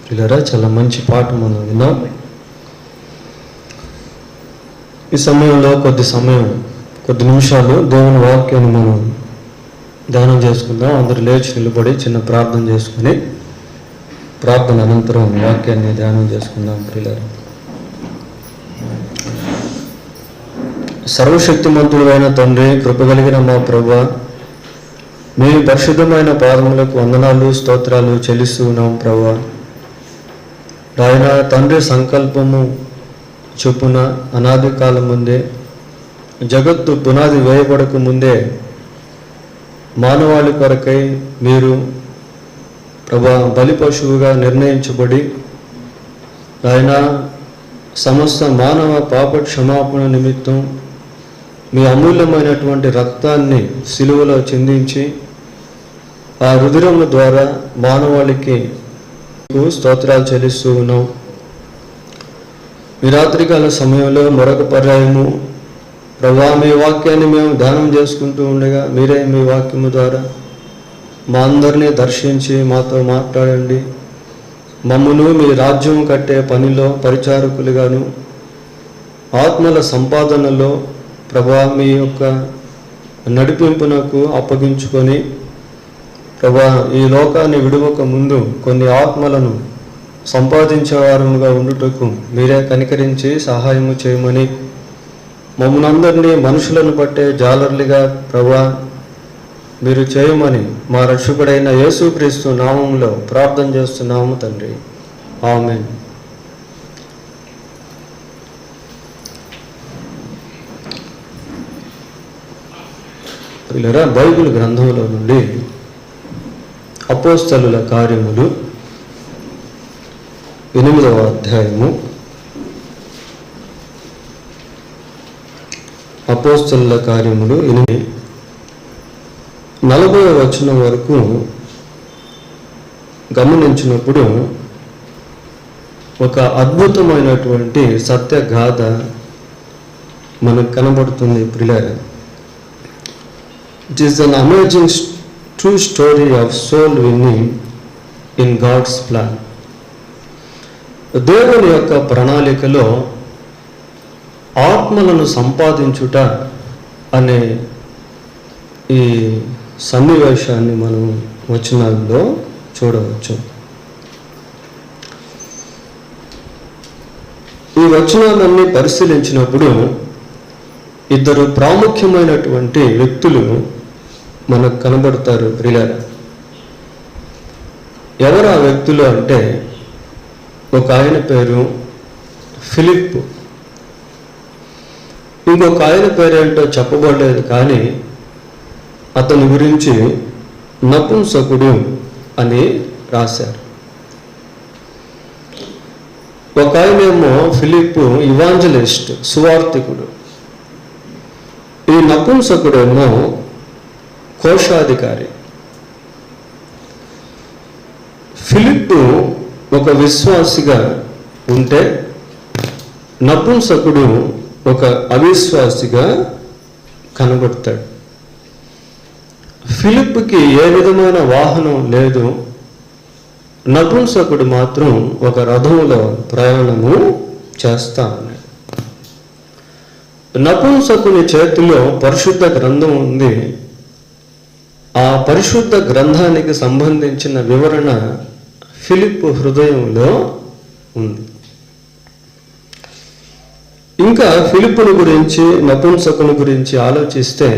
పిల్లరా, చాలా మంచి పాట మనం విన్నాం. ఈ సమయంలో కొద్ది నిమిషాలు దేవుని వాక్యాన్ని మనం ధ్యానం చేసుకుందాం. అందరూ లేచి నిలబడి చిన్న ప్రార్థన చేసుకుని ప్రార్థన అనంతరం వాక్యాన్ని ధ్యానం చేసుకుందాం. పిల్లరా, సర్వశక్తిమంతుడైన తండ్రి, కృపగలిగిన మా ప్రభువా, మీ పరిశుద్ధమైన పాదములకు వందనాలు స్తోత్రాలు చెల్లిస్తూ ఉన్నాం. ప్రభువా ఆయన తండ్రి సంకల్పము చొప్పున అనాది కాలం ముందే, జగత్తు పునాది వేయబడక ముందే మానవాళి కొరకై మీరు ప్రభా బలి పశువుగా నిర్ణయించబడి ఆయన సమస్త మానవ పాప క్షమాపణ నిమిత్తం మీ అమూల్యమైనటువంటి రక్తాన్ని సిలువలో చిందించి ఆ రుధిరముల ద్వారా మానవాళికి స్తోత్రాలు చెల్లిస్తూ ఉన్నాం. ఈ రాత్రికాల సమయంలో మరొక పర్యాయము ప్రభా మీ వాక్యాన్ని మేము ధ్యానం చేసుకుంటూ ఉండగా మీరే మీ వాక్యము ద్వారా మా అందరినీ దర్శించి మాతో మాట్లాడండి. మమ్మను మీ రాజ్యం కట్టే పనిలో పరిచారకులుగాను ఆత్మల సంపాదనలో ప్రభా మీ యొక్క నడిపింపునకు అప్పగించుకొని ప్రభా ఈ లోకాన్ని విడువక ముందు కొన్ని ఆత్మలను సంపాదించేవారముగా ఉండుటకు మీరే కనికరించి సహాయము చేయమని, మమ్మల్ని అందరినీ మనుషులను బట్టే జాలర్లుగా ప్రభా మీరు చేయమని మా రక్షకుడైన యేసుక్రీస్తు నామములో ప్రార్థన చేస్తున్నాము తండ్రి, ఆమేన్. పిల్లరా, బైబిల్ గ్రంథంలో నుండి అపోస్తలుల కార్యములు 8వ అధ్యాయము, అపోస్తలుల కార్యములు 40వ వచనం వరకు గమనించినప్పుడు ఒక అద్భుతమైనటువంటి సత్యగాథ మనకు కనబడుతుంది. ప్రియులారా, it is an amazing true story of soul winning in God's plan. దేవుని యొక్క ప్రణాళికలో ఆత్మలను సంపాదించుట అనే ఈ సన్నివేశాన్ని మనం వచనాల్లో చూడవచ్చు. ఈ వచనాలన్నీ పరిశీలించినప్పుడు ఇద్దరు ప్రాముఖ్యమైనటువంటి వ్యక్తులు మనకు కనబడతారు. ప్రియులారా, ఎవరు ఆ వ్యక్తులు అంటే, ఒక ఆయన పేరు ఫిలిప్, ఇంకొక ఆయన పేరేంటో చెప్పబడలేదు, కానీ అతని గురించి నపుంసకుడు అని రాశారు. ఒక ఆయనేమో ఫిలిప్ ఇవాంజలిస్ట్, సువార్థికుడు. ఈ నపుంసకుడేమో కోశాధికారి. ఫిలిప్ ఒక విశ్వాసిగా ఉంటే నపుంసకుడు ఒక అవిశ్వాసిగా కనబడతాడు. ఫిలిప్కి ఏ విధమైన వాహనం లేదు, నపుంసకుడు మాత్రం ఒక రథంలో ప్రయాణము చేస్తా ఉన్నాడు. నపుంసకుని చేతిలో పరిశుద్ధ గ్రంథం ఉంది. ఆ పరిశుద్ధ గ్రంథానికి సంబంధించిన వివరణ ఫిలిప్ హృదయంలో ఉంది. ఇంకా ఫిలిప్పుని గురించి, నపుంసకుని గురించి ఆలోచిస్తే,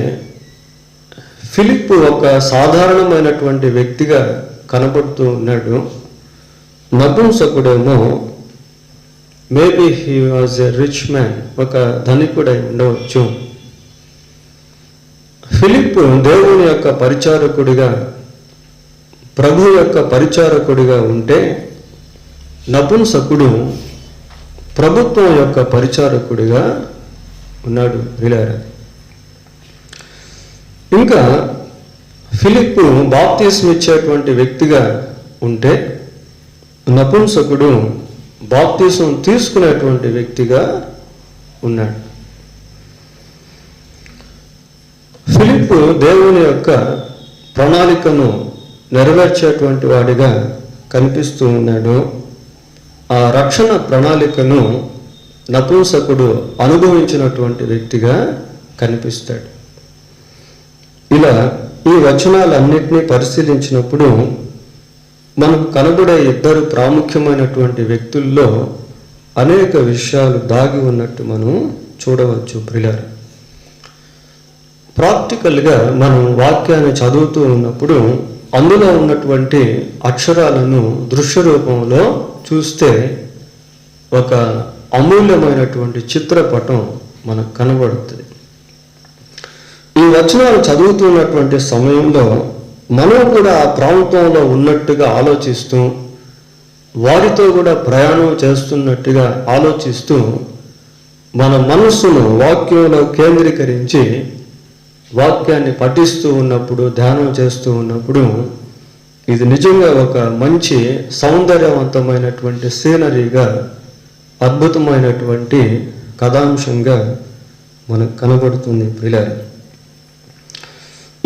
ఫిలిప్ ఒక సాధారణమైనటువంటి వ్యక్తిగా కనబడుతూ ఉన్నాడు. నపుంసకుడేమో maybe he was a rich man, ఒక ధనికుడై ఉండవచ్చు. ఫిలిప్ దేవుని యొక్క పరిచారకుడిగా, ప్రభు యొక్క పరిచారకుడిగా ఉంటే, నపుంసకుడు ప్రభుత్వం యొక్క పరిచారకుడిగా ఉన్నాడు. ప్రియులారా, ఇంకా ఫిలిప్ బాప్తిస్మం ఇచ్చేటువంటి వ్యక్తిగా ఉంటే, నపుంసకుడు బాప్తిస్మం తీసుకునేటువంటి వ్యక్తిగా ఉన్నాడు. ఫిలిప్ దేవుని యొక్క ప్రణాళికను నెరవేర్చేటువంటి వాడిగా కనిపిస్తూ ఉన్నాడు. ఆ రక్షణ ప్రణాళికను నపుంసకుడు అనుభవించినటువంటి వ్యక్తిగా కనిపిస్తాడు. ఇలా ఈ వచనాలన్నింటినీ పరిశీలించినప్పుడు మనకు కనబడే ఇద్దరు ప్రాముఖ్యమైనటువంటి వ్యక్తుల్లో అనేక విషయాలు దాగి ఉన్నట్టు మనం చూడవచ్చు. ప్రియులారా, ప్రాక్టికల్గా మనం వాక్యాన్ని చదువుతూ ఉన్నప్పుడు అందులో ఉన్నటువంటి అక్షరాలను దృశ్య రూపంలో చూస్తే ఒక అమూల్యమైనటువంటి చిత్రపటం మనకు కనబడుతుంది. ఈ వచనాలు చదువుతున్నటువంటి సమయంలో మనం కూడా ఆ ప్రాంతంలో ఉన్నట్టుగా ఆలోచిస్తూ, వారితో కూడా ప్రయాణం చేస్తున్నట్టుగా ఆలోచిస్తూ, మన మనస్సును వాక్యంలో కేంద్రీకరించి వాక్యాన్ని పఠిస్తూ ఉన్నప్పుడు, ధ్యానం చేస్తూ ఉన్నప్పుడు ఇది నిజంగా ఒక మంచి సౌందర్యవంతమైనటువంటి సీనరీగా, అద్భుతమైనటువంటి కథాంశంగా మనకు కనబడుతుంది. ప్రియులారా,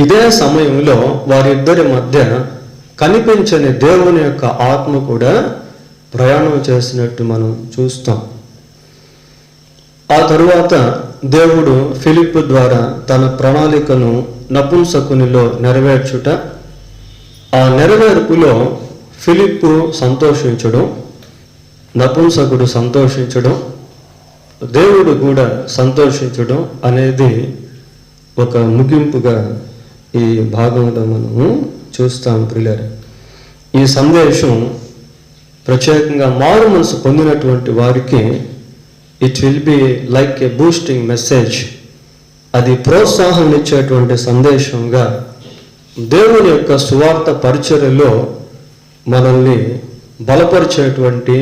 ఇదే సమయంలో వారిద్దరి మధ్య కనిపించని దేవుని యొక్క ఆత్మ కూడా ప్రయాణం చేసినట్టు మనం చూస్తాం. ఆ తరువాత దేవుడు ఫిలిప్పు ద్వారా తన ప్రణాళికను నపుంసకునిలో నెరవేర్చుట, ఆ నెరవేర్పులో ఫిలిప్పు సంతోషించడం, నపుంసకుడు సంతోషించడం, దేవుడు కూడా సంతోషించడం అనేది ఒక ముగింపుగా ఈ భాగంలో మనము చూస్తాం. ప్రియులారా, ఈ సందేశం ప్రత్యేకంగా మారు మనసు పొందినటువంటి వారికి it will be like A boosting message. అది ప్రోత్సాహం ఇచ్చేటువంటి సందేశంగా, దేవుని యొక్క సువార్త పరిచర్యలో మనల్ని బలపరిచేటువంటి,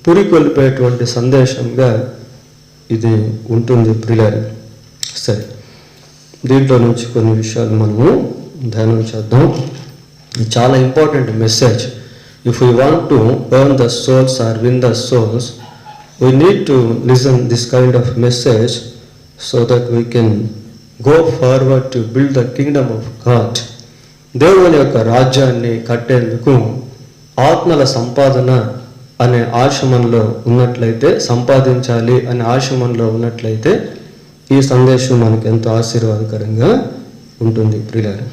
పురికొల్పేటువంటి సందేశంగా ఇది ఉంటుంది. ప్రియులారా, సరే, దీంట్లో నుంచి కొన్ని విషయాలు మనము ధ్యానం చేద్దాం. ఇది చాలా important message. If you want to earn the souls or win the souls, we need to listen this kind of message so that we can go forward to build the kingdom of God. దేవుని యొక్క రాజ్యాన్ని కట్టేందుకు ఆత్మల సంపాదన అనే ఆశమంలో ఉన్నట్లయితే, సంపాదించాలి అనే ఆశమంలో ఉన్నట్లయితే ఈ సందేశం మనకు ఎంతో ఆశీర్వాదకరంగా ఉంటుంది. ప్రియులారా,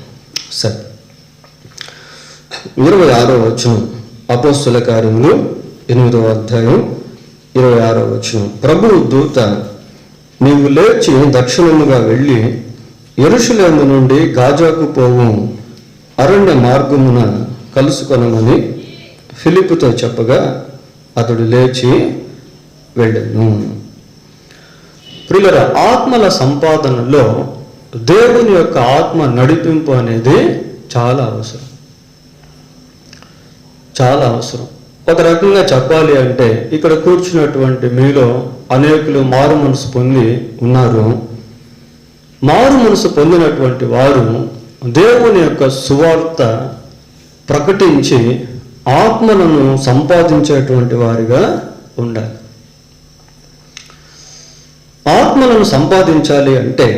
సరే, 26వ వచనం, అపోస్తుల కార్యములు 8వ అధ్యాయం 26వ వచనం. ప్రభువు దూత, నీవు లేచి దక్షిణముగా వెళ్ళి యెరూషలేము నుండి గాజాకు పోవు అరణ్య మార్గమున కలుసుకొనమని ఫిలిప్పుతో చెప్పగా అతడు లేచి వెళ్ళెను. ప్రియులారా, ఆత్మల సంపాదనలో దేవుని యొక్క ఆత్మ నడిపింపు అనేది చాలా అవసరం, చాలా అవసరం. ఒక రకంగా చెప్పాలి అంటే, ఇక్కడ కూర్చున్నటువంటి మీలో అనేకులు మారు మనసు పొంది ఉన్నారు. మారు మనసు పొందినటువంటి వారు దేవుని యొక్క సువార్త ప్రకటించి ఆత్మలను సంపాదించేటువంటి వారిగా ఉండాలి. ఆత్మలను సంపాదించాలి అంటే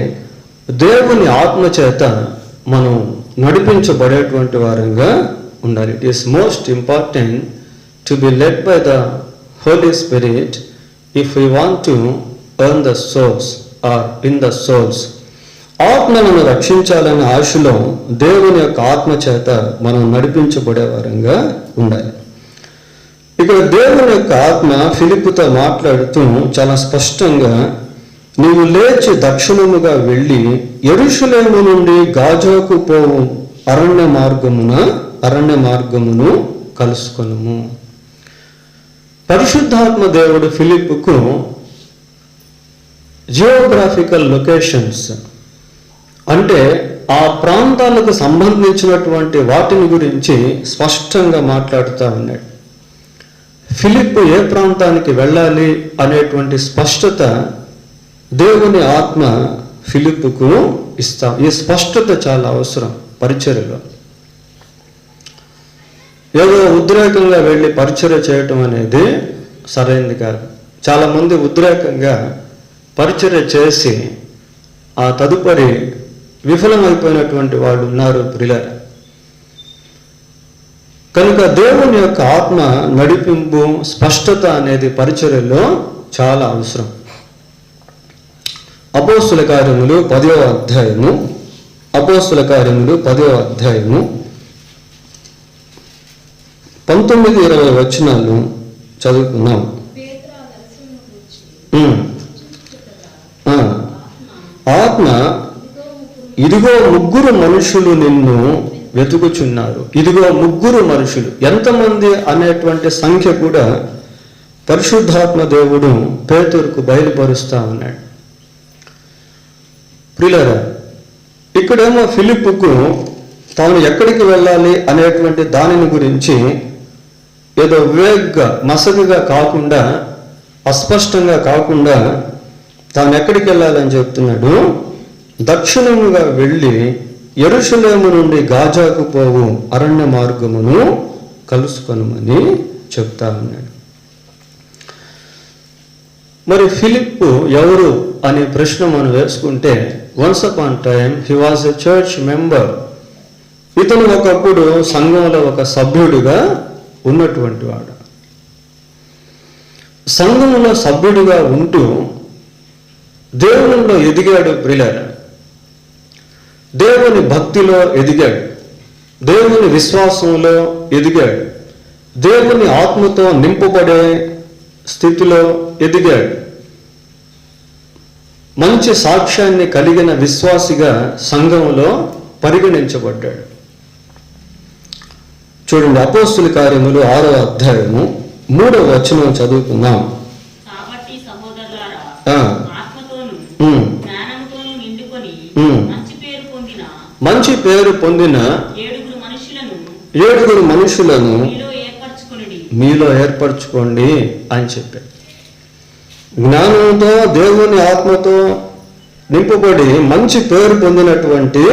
దేవుని ఆత్మ చేత మనం నడిపించబడేటువంటి వారంగా ఉండాలి. It is most important to be led by the Holy Spirit if you want to earn the souls or in the souls. ఆత్మలను రక్షించాలనే ఆశలో దేవుని యొక్క ఆత్మ చేత మనం నడిపించబడే వారంగా ఉండాలి. ఇక్కడ దేవుని యొక్క ఆత్మ ఫిలిప్పుతో మాట్లాడుతూ చాలా స్పష్టంగా, నీవు లేచి దక్షిణముగా వెళ్ళి యెరూషలేము నుండి గాజాకు పోవు అరణ్య మార్గమును కలుసుకొనుము. పరిశుద్ధాత్మ దేవుడు ఫిలిప్పుకు జియోగ్రాఫికల్ లొకేషన్స్ అంటే ఆ ప్రాంతాలకు సంబంధించినటువంటి వాటిని గురించి స్పష్టంగా మాట్లాడుతూ ఉన్నాడు. ఫిలిప్పు ఏ ప్రాంతానికి వెళ్ళాలి అనేటువంటి స్పష్టత దేవుని ఆత్మ ఫిలిప్పుకు ఇస్తాం. ఈ స్పష్టత చాలా అవసరం పరిచర్యలో. ఏదో ఉద్రేకంగా వెళ్ళి పరిచర్య చేయటం అనేది సరైనది కాదు. చాలామంది ఉద్రేకంగా పరిచర్య చేసి ఆ తదుపరి విఫలమైపోయినటువంటి వాళ్ళు ఉన్నారు ప్రియులారా. కనుక దేవుని యొక్క ఆత్మ నడిపింపు, స్పష్టత అనేది పరిచర్యలో చాలా అవసరం. అపోస్తుల కార్యములు 10వ అధ్యాయము, అపోస్తుల కార్యములు 10వ అధ్యాయము 19-20 వచనాలు చదువుకున్నాం. ఆత్మ, ఇదిగో ముగ్గురు మనుషులు నిన్ను వెతుకుచున్నారు. ఇదిగో ముగ్గురు మనుషులు. ఎంతమంది అనేటువంటి సంఖ్య కూడా పరిశుద్ధాత్మ దేవుడు పేతురుకు బయలుపరుస్తా ఉన్నాడు. ప్రియులారా, ఇక్కడేమో ఫిలిప్పుకు తాను ఎక్కడికి వెళ్ళాలి అనేటువంటి దానిని గురించి ఏదో వివేగ్గా, మసకగా కాకుండా, అస్పష్టంగా కాకుండా తాను ఎక్కడికి వెళ్ళాలని చెప్తున్నాడు. దక్షిణముగా వెళ్ళి యెరూషలేము నుండి గాజాకు పోవు అరణ్య మార్గమును కలుసుకొనమని చెప్తా ఉన్నాడు. మరి ఫిలిప్పు ఎవరు అనే ప్రశ్న మనం వేసుకుంటే, once upon time he was a church member. ఇతను ఒకప్పుడు సంఘంలో ఒక సభ్యుడిగా ఉన్నటువంటి వాడు. సంఘంలో సభ్యుడిగా ఉంటూ దేవునిలో ఎదిగాడు. ప్రియులారా, దేవుని భక్తిలో ఎదిగాడు, దేవుని విశ్వాసంలో ఎదిగాడు, దేవుని ఆత్మతో నింపబడే స్థితిలో ఎదిగాడు. మంచి సాక్ష్యాన్ని కలిగిన విశ్వాసిగా సంఘంలో పరిగణించబడ్డాడు. చూడండి, అపోస్తుల కార్యములు 6వ అధ్యాయము 3వ వచనం చదువుకుందాం. మంచి పేరు పొందిన 7 మనుషులను మీలో ఏర్పరచుకోండి అని చెప్పాడు. జ్ఞానంతో, దేవుని ఆత్మతో నింపబడి మంచి పేరు పొందినటువంటి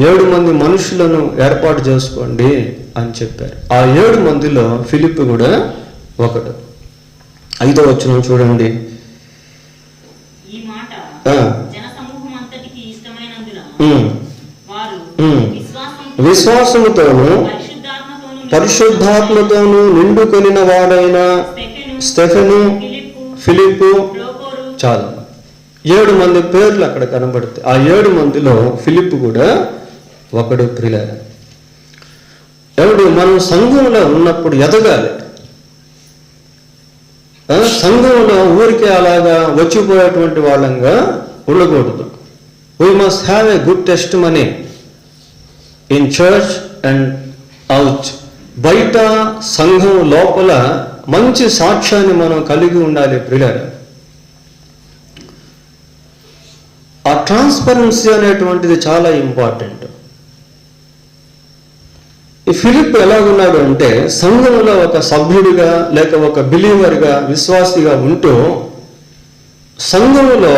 7 మనుషులను ఏర్పాటు చేసుకోండి అని చెప్పారు. ఆ 7 మందిలో ఫిలిప్పు కూడా ఒకడు. 5వ వచనం చూడండి. విశ్వాసముతోను పరిశుద్ధాత్మతోను నిండుకొనిన వాడైన స్టెఫెను, ఫిలిప్పు, చాలా 7 మంది పేర్లు అక్కడ కనబడతాయి. ఆ 7 మందిలో ఫిలిప్పు కూడా ఒకడు. ప్రియులారా, ఎవడు మనం సంఘంలో ఉన్నప్పుడు ఎదగాలి. సంఘంలో ఊరికే అలాగా వచ్చిపోయేటువంటి వాళ్ళంగా ఉండకూడదు. We must have a good testimony in church and out. బయట సంఘం లోపల మంచి సాక్ష్యాన్ని మనం కలిగి ఉండాలి. ప్రియులారా, ఆ ట్రాన్స్పరెన్సీ అనేటువంటిది చాలా ఇంపార్టెంట్. ఈ ఫిలిప్ ఎలాగున్నాడు అంటే, సంఘంలో ఒక సభ్యుడిగా లేక ఒక బిలీవర్గా, విశ్వాసిగా ఉంటూ సంఘంలో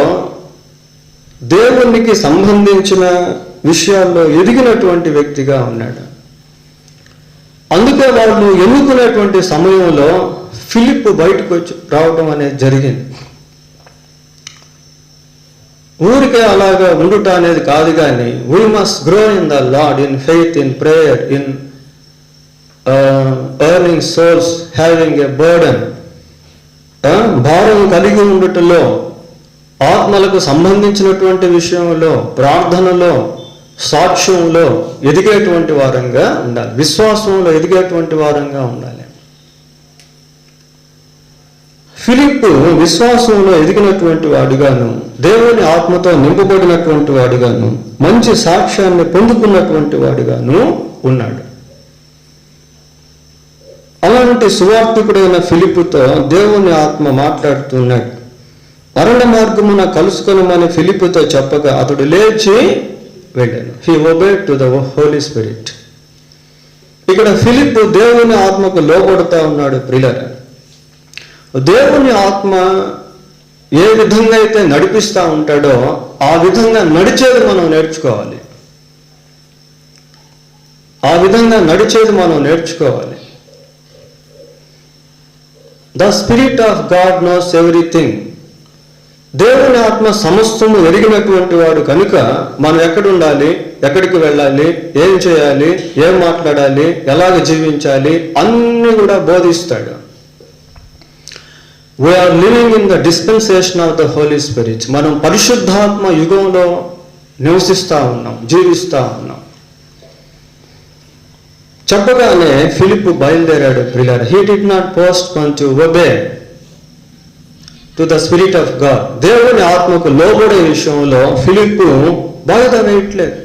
దేవునికి సంబంధించిన విషయాల్లో ఎదిగినటువంటి వ్యక్తిగా ఉన్నాడు. అందుకే వాళ్ళు ఎన్నుకునేటువంటి సమయంలో ఫిలిప్ బయటకు వచ్చి రావడం అనేది జరిగింది. ఊరికే అలాగా ఉండుట అనేది కాదు, కానీ we must grow in the lord, in faith, in prayer, in earning souls, having a burden. భారం కలిగి ఉండుటలో, ఆత్మలకు సంబంధించినటువంటి విషయంలో, ప్రార్థనలో, సాక్ష్యంలో ఎదిగేటువంటి వారంగా ఉండాలి. విశ్వాసంలో ఎదిగేటువంటి వారంగా ఉండాలి. ఫిలిప్పు విశ్వాసంలో ఎదిగినటువంటి వాడుగాను, దేవుని ఆత్మతో నింపబడినటువంటి వాడుగాను, మంచి సాక్ష్యాన్ని పొందుకున్నటువంటి వాడుగాను ఉన్నాడు. అలాంటి సువార్తికుడైన ఫిలిప్పుతో దేవుని ఆత్మ మాట్లాడుతున్నాడు. అరణ్య మార్గమున కలుసుకొనమని ఫిలిప్పుతో చెప్పగా అతడు లేచి వెళ్ళాను. He obeyed to the Holy Spirit. ఇక్కడ ఫిలిప్పు దేవుని ఆత్మకు లోబడుతూ ఉన్నాడు. ప్రియులారా, దేవుని ఆత్మ ఏ విధంగా అయితే నడిపిస్తూ ఉంటాడో ఆ విధంగా నడిచేది మనం నేర్చుకోవాలి. ఆ విధంగా నడిచేది మనం నేర్చుకోవాలి. The spirit of God knows everything. దేవుని ఆత్మ సమస్తము ఎరిగినటువంటి వాడు కనుక మనం ఎక్కడ ఉండాలి, ఎక్కడికి వెళ్ళాలి, ఏం చేయాలి, ఏం మాట్లాడాలి, ఎలాగ జీవించాలి అన్నీ కూడా బోధిస్తాడు. We are living in the dispensation of the Holy Spirit. మనం పరిశుద్ధాత్మ యుగంలో నివసిస్తూ ఉన్నాం, జీవిస్తూ ఉన్నాం. చెప్పగానే ఫిలిప్పు బయలుదేరాడు ప్రియులారా. He did not postpone to obey to the spirit of God. దేవుని ఆత్మకు లోబడే విషయంలో ఫిలిప్పు బాగా వేయట్లేదు.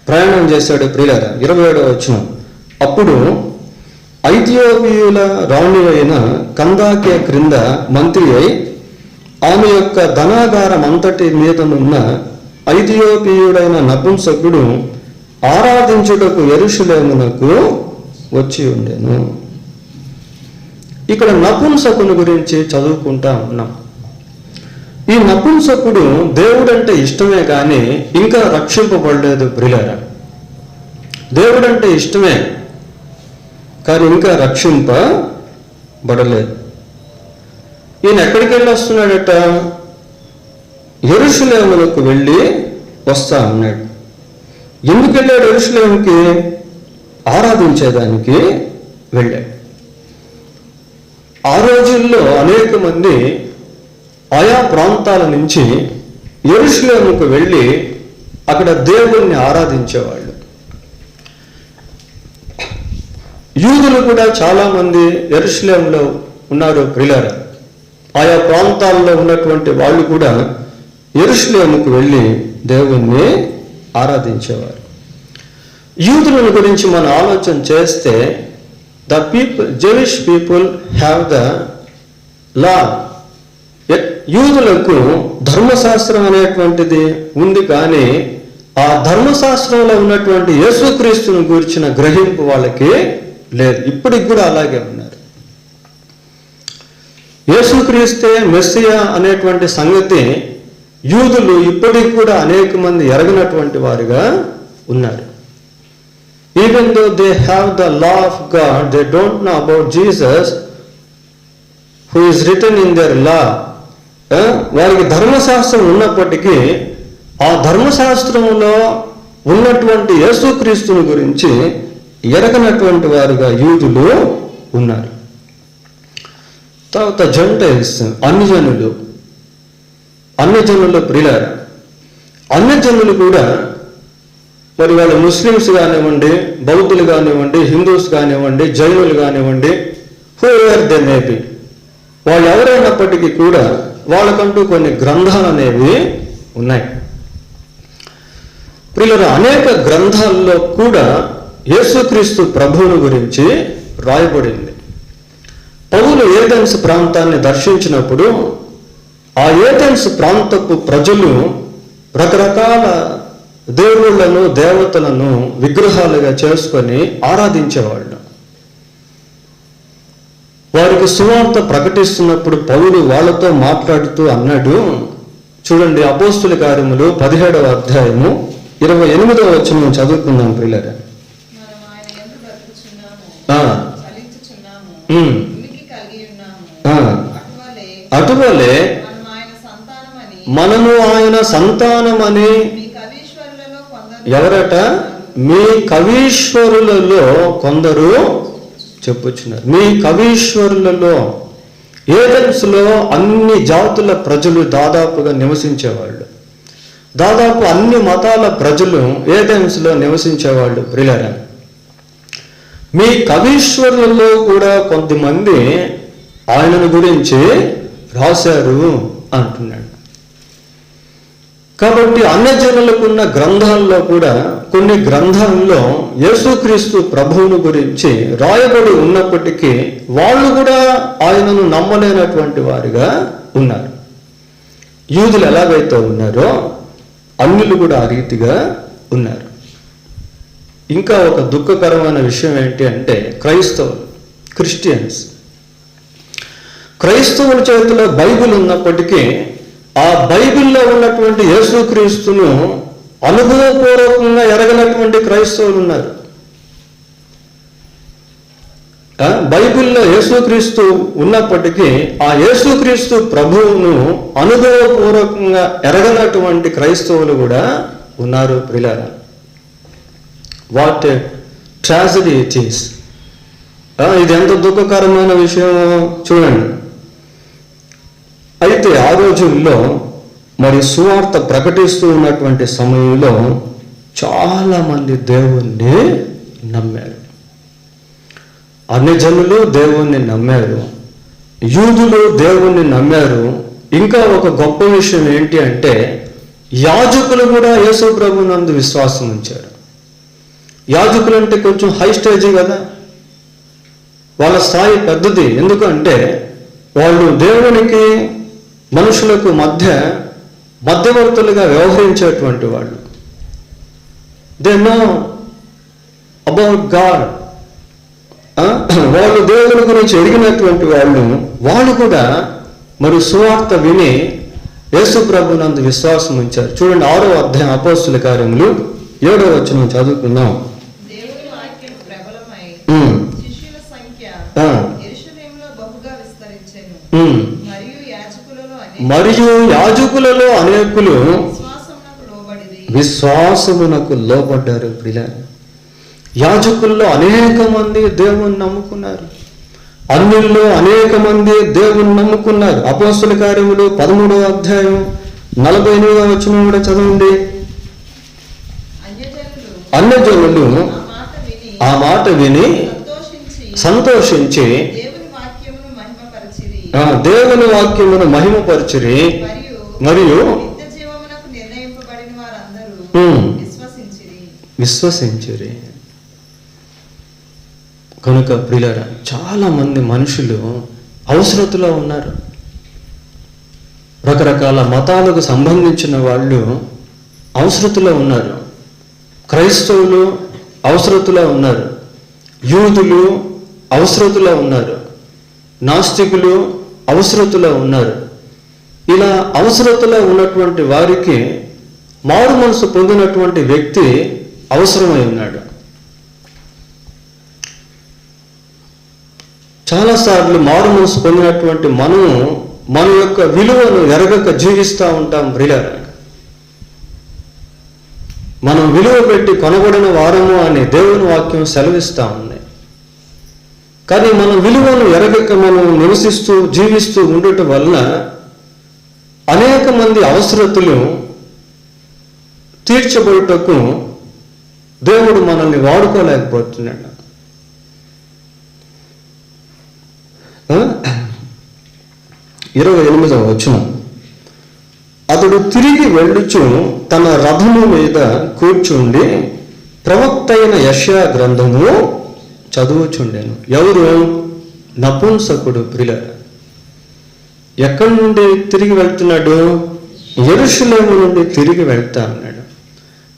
ప్రయాణం చేశాడు ప్రియులారా. 27వ వచనం. అప్పుడు ఐథియోపియుల రాణి అయిన కందాకే క్రింద మంత్రి అయి ఆమె యొక్క ధనాగారం అంతటి మీదనున్న ఐథియోపియుడైన నపుంసకుడు ఆరాధించుటకు యెరూషలేమునకు వచ్చి ఉండెను. ఇక్కడ నపుంసకుని గురించి చదువుకుంటా ఉన్నాం. ఈ నపుంసకుడు దేవుడంటే ఇష్టమే కానీ ఇంకా రక్షింపబడలేదు ప్రియులారా. దేవుడంటే ఇష్టమే కానీ ఇంకా రక్షింపబడలేదు. ఈయన ఎక్కడికి వెళ్ళి వస్తున్నాడట? యెరూషలేమునకు వెళ్ళి వస్తా ఉన్నాడు. ఎందుకు వెళ్ళాడు యెరూషలేముకి? ఆరాధించేదానికి వెళ్ళాడు. ఆ రోజుల్లో అనేక మంది ఆయా ప్రాంతాల నుంచి యెరూషలేముకు వెళ్ళి అక్కడ దేవుణ్ణి ఆరాధించేవాళ్ళు. యూదులు కూడా చాలామంది యెరూషలేములో ఉన్నారు ప్రియులారా. ఆయా ప్రాంతాల్లో ఉన్నటువంటి వాళ్ళు కూడా యెరూషలేముకు వెళ్ళి దేవుణ్ణి ఆరాధించేవారు. యూదుల గురించి మనం ఆలోచన చేస్తే the people, Jewish people have the law. యూదులకు ధర్మశాస్త్రం అనేటువంటిది ఉంది కానీ ఆ ధర్మశాస్త్రంలో ఉన్నటువంటి యేసుక్రీస్తుని గురించిన గ్రహింపు వాళ్ళకి లేదు. ఇప్పటికి కూడా అలాగే ఉన్నారు. యేసుక్రీస్తే మెస్సియా అనేటువంటి సంగతి యూదులు ఇప్పటికి కూడా అనేక మంది ఎరగనటువంటి వారుగా ఉన్నారు. Even though they have the law of God, they don't know about Jesus who is written in their law. వారికి ధర్మశాస్త్రం ఉన్నప్పటికీ ఆ ధర్మశాస్త్రంలో ఉన్నటువంటి యేసుక్రీస్తుని గురించి ఎరగనటువంటి వారుగా యూదులు ఉన్నారు. తర్వాత జెంటైల్స్, అన్యజనులు ప్రియులారా. అన్యజనులు కూడా మరి వాళ్ళు ముస్లిమ్స్ కానివ్వండి, బౌద్ధులు కానివ్వండి, హిందూస్ కానివ్వండి, జైనులు కానివ్వండి, who ever they may be, వాళ్ళు ఎవరైనప్పటికీ కూడా వాళ్ళకంటూ కొన్ని గ్రంథాలు అనేవి ఉన్నాయి. ప్రియులారా, అనేక గ్రంథాల్లో కూడా యేసుక్రీస్తు ప్రభువుని గురించి రాయబడింది. పౌలు ఏథెన్స్ ప్రాంతాన్ని దర్శించినప్పుడు ఆ ఏథెన్స్ ప్రాంతపు ప్రజలు రకరకాల దేవుళ్ళను, దేవతలను విగ్రహాలుగా చేసుకొని ఆరాధించేవాళ్ళు. వారికి సువార్త ప్రకటిస్తున్నప్పుడు పౌలు వాళ్ళతో మాట్లాడుతూ అన్నాడు. చూడండి, అపోస్తుల కార్యములు 17వ అధ్యాయము 28వ వచనం చదువుకుందాం ప్రియులారా. అటువలే మనము ఆయన సంతానమని ఎవరట? మీ కవీశ్వరులలో కొందరు చెప్పుచున్నారు. మీ కవీశ్వరులలో, ఏథెన్స్లో అన్ని జాతుల ప్రజలు దాదాపుగా నివసించేవాళ్ళు. దాదాపు అన్ని మతాల ప్రజలు ఏథెన్స్లో నివసించేవాళ్ళు ప్రియులారా. మీ కవీశ్వరులలో కూడా కొంతమంది ఆయనను గురించి రాశారు అంటున్నాడు. కాబట్టి అన్యజనులకున్న గ్రంథాల్లో కూడా కొన్ని గ్రంథాల్లో యేసుక్రీస్తు ప్రభువును గురించి రాయబడి ఉన్నప్పటికీ వాళ్ళు కూడా ఆయనను నమ్మలేనటువంటి వారిగా ఉన్నారు. యూదులు ఎలాగైతే ఉన్నారో అన్యులు కూడా ఆ రీతిగా ఉన్నారు. ఇంకా ఒక దుఃఖకరమైన విషయం ఏంటి అంటే క్రైస్తవుల చేతిలో బైబిల్ ఉన్నప్పటికీ ఆ బైబిల్లో ఉన్నటువంటి యేసుక్రీస్తును అనుభవపూర్వకంగా ఎరగనటువంటి క్రైస్తవులు ఉన్నారు. బైబిల్లో యేసుక్రీస్తు ఉన్నప్పటికీ ఆ యేసుక్రీస్తు ప్రభువును అనుభవపూర్వకంగా ఎరగనటువంటి క్రైస్తవులు కూడా ఉన్నారు ప్రియులారా. What tragedy it is. ఇది ఎంత దుఃఖకరమైన విషయం చూడండి. అయితే ఆ రోజుల్లో మరి సువార్త ప్రకటిస్తూ ఉన్నటువంటి సమయంలో చాలా మంది దేవుణ్ణి నమ్మారు. అన్ని జనులు దేవుణ్ణి నమ్మారు, యూదులు దేవుణ్ణి నమ్మారు. ఇంకా ఒక గొప్ప విషయం ఏంటి అంటే యాజకులు కూడా యేసు ప్రభువునందు విశ్వాసం ఉంచారు. యాజకులు అంటే కొంచెం హై స్టేజీ కదా, వాళ్ళ స్థాయి పెద్దది. ఎందుకంటే వాళ్ళు దేవునికి మనుషులకు మధ్యవర్తులుగా వ్యవహరించేటువంటి వాళ్ళు. They know about God. వాళ్ళు దేవుని గురించి ఎరిగినటువంటి వాళ్ళు కూడా మరి సువార్త విని యేసు ప్రభునందు విశ్వాసం ఉంచారు. చూడండి 6వ అధ్యాయం అపోస్తుల కార్యములు 7వ వచనం చదువుకుందాం. మరియు యాజకులలో అనేకులు విశ్వాసమునకు లోబడ్డారు. యాజకుల్లో అనేక మంది దేవుణ్ణి నమ్ముకున్నారు, అన్యుల్లో అనేక మంది దేవుణ్ణి నమ్ముకున్నారు. అపోస్తుల కార్యములు 13వ అధ్యాయం 48వ వచనం కూడా చదవండి. అన్యజనులు ఆ మాట విని సంతోషించి దేవుని వాక్యమును మహిమపరచిరి మరియు విశ్వసించిరి. కనుక ప్రియులారా, చాలా మంది మనుషులు అవసరతలో ఉన్నారు. రకరకాల మతాలకు సంబంధించిన వాళ్ళు అవసరతలో ఉన్నారు. క్రైస్తవులు అవసరతలో ఉన్నారు, యూదులు అవసరతలో ఉన్నారు, నాస్తికులు అవసరతలో ఉన్నారు. ఇలా అవసరతలో ఉన్నటువంటి వారికి మారు మనసు పొందినటువంటి వ్యక్తి అవసరమై ఉన్నాడు. చాలాసార్లు మారు మనసు పొందినటువంటి మన యొక్క విలువను ఎరగక జీవిస్తూ ఉంటాం ప్రియులారా. మనం విలువ పెట్టి కొనబడిన వారము అని దేవుని వాక్యం సెలవిస్తూ ఉంది. కానీ మన విలువను ఎరగక మనం నివసిస్తూ జీవిస్తూ ఉండటం వలన అనేక మంది అవసరతలు తీర్చబడుటకు దేవుడు మనల్ని వాడుకోలేకపోతున్నాడు. 28వ వచనం. అతడు తిరిగి వెళ్ళుచు తన రథము మీద కూర్చుండి ప్రవక్త అయిన యెషయా గ్రంథము చదువుచుండెను. ఎవరు? నపుంసకుడు. ప్రియులారా, ఎక్కడి నుండి తిరిగి వెళ్తున్నాడు? యెరూషలేము నుండి తిరిగి వెళ్తా ఉన్నాడు.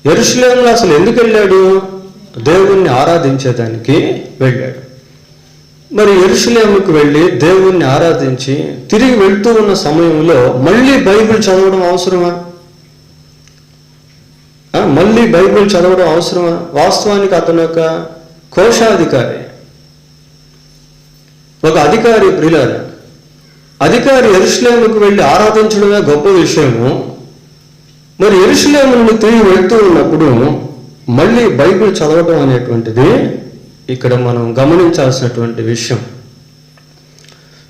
యెరూషలేములో అసలు ఎందుకు వెళ్ళాడు? దేవుణ్ణి ఆరాధించేదానికి వెళ్ళాడు. మరి యెరూషలేముకు వెళ్ళి దేవుణ్ణి ఆరాధించి తిరిగి వెళ్తూ ఉన్న సమయంలో మళ్ళీ బైబిల్ చదవడం అవసరమా? మళ్ళీ బైబిల్ చదవడం అవసరమా? వాస్తవానికి అతను ఒక కోశాధికారి, ఒక అధికారి. ప్రియులారా, అధికారి యెరూషలేముకు వెళ్ళి ఆరాధించడమే గొప్ప విషయము. మరి యెరూషలేము నుండి తిరిగి వెళ్తూ ఉన్నప్పుడు మళ్ళీ బైబిల్ చదవడం అనేటువంటిది ఇక్కడ మనం గమనించాల్సినటువంటి విషయం.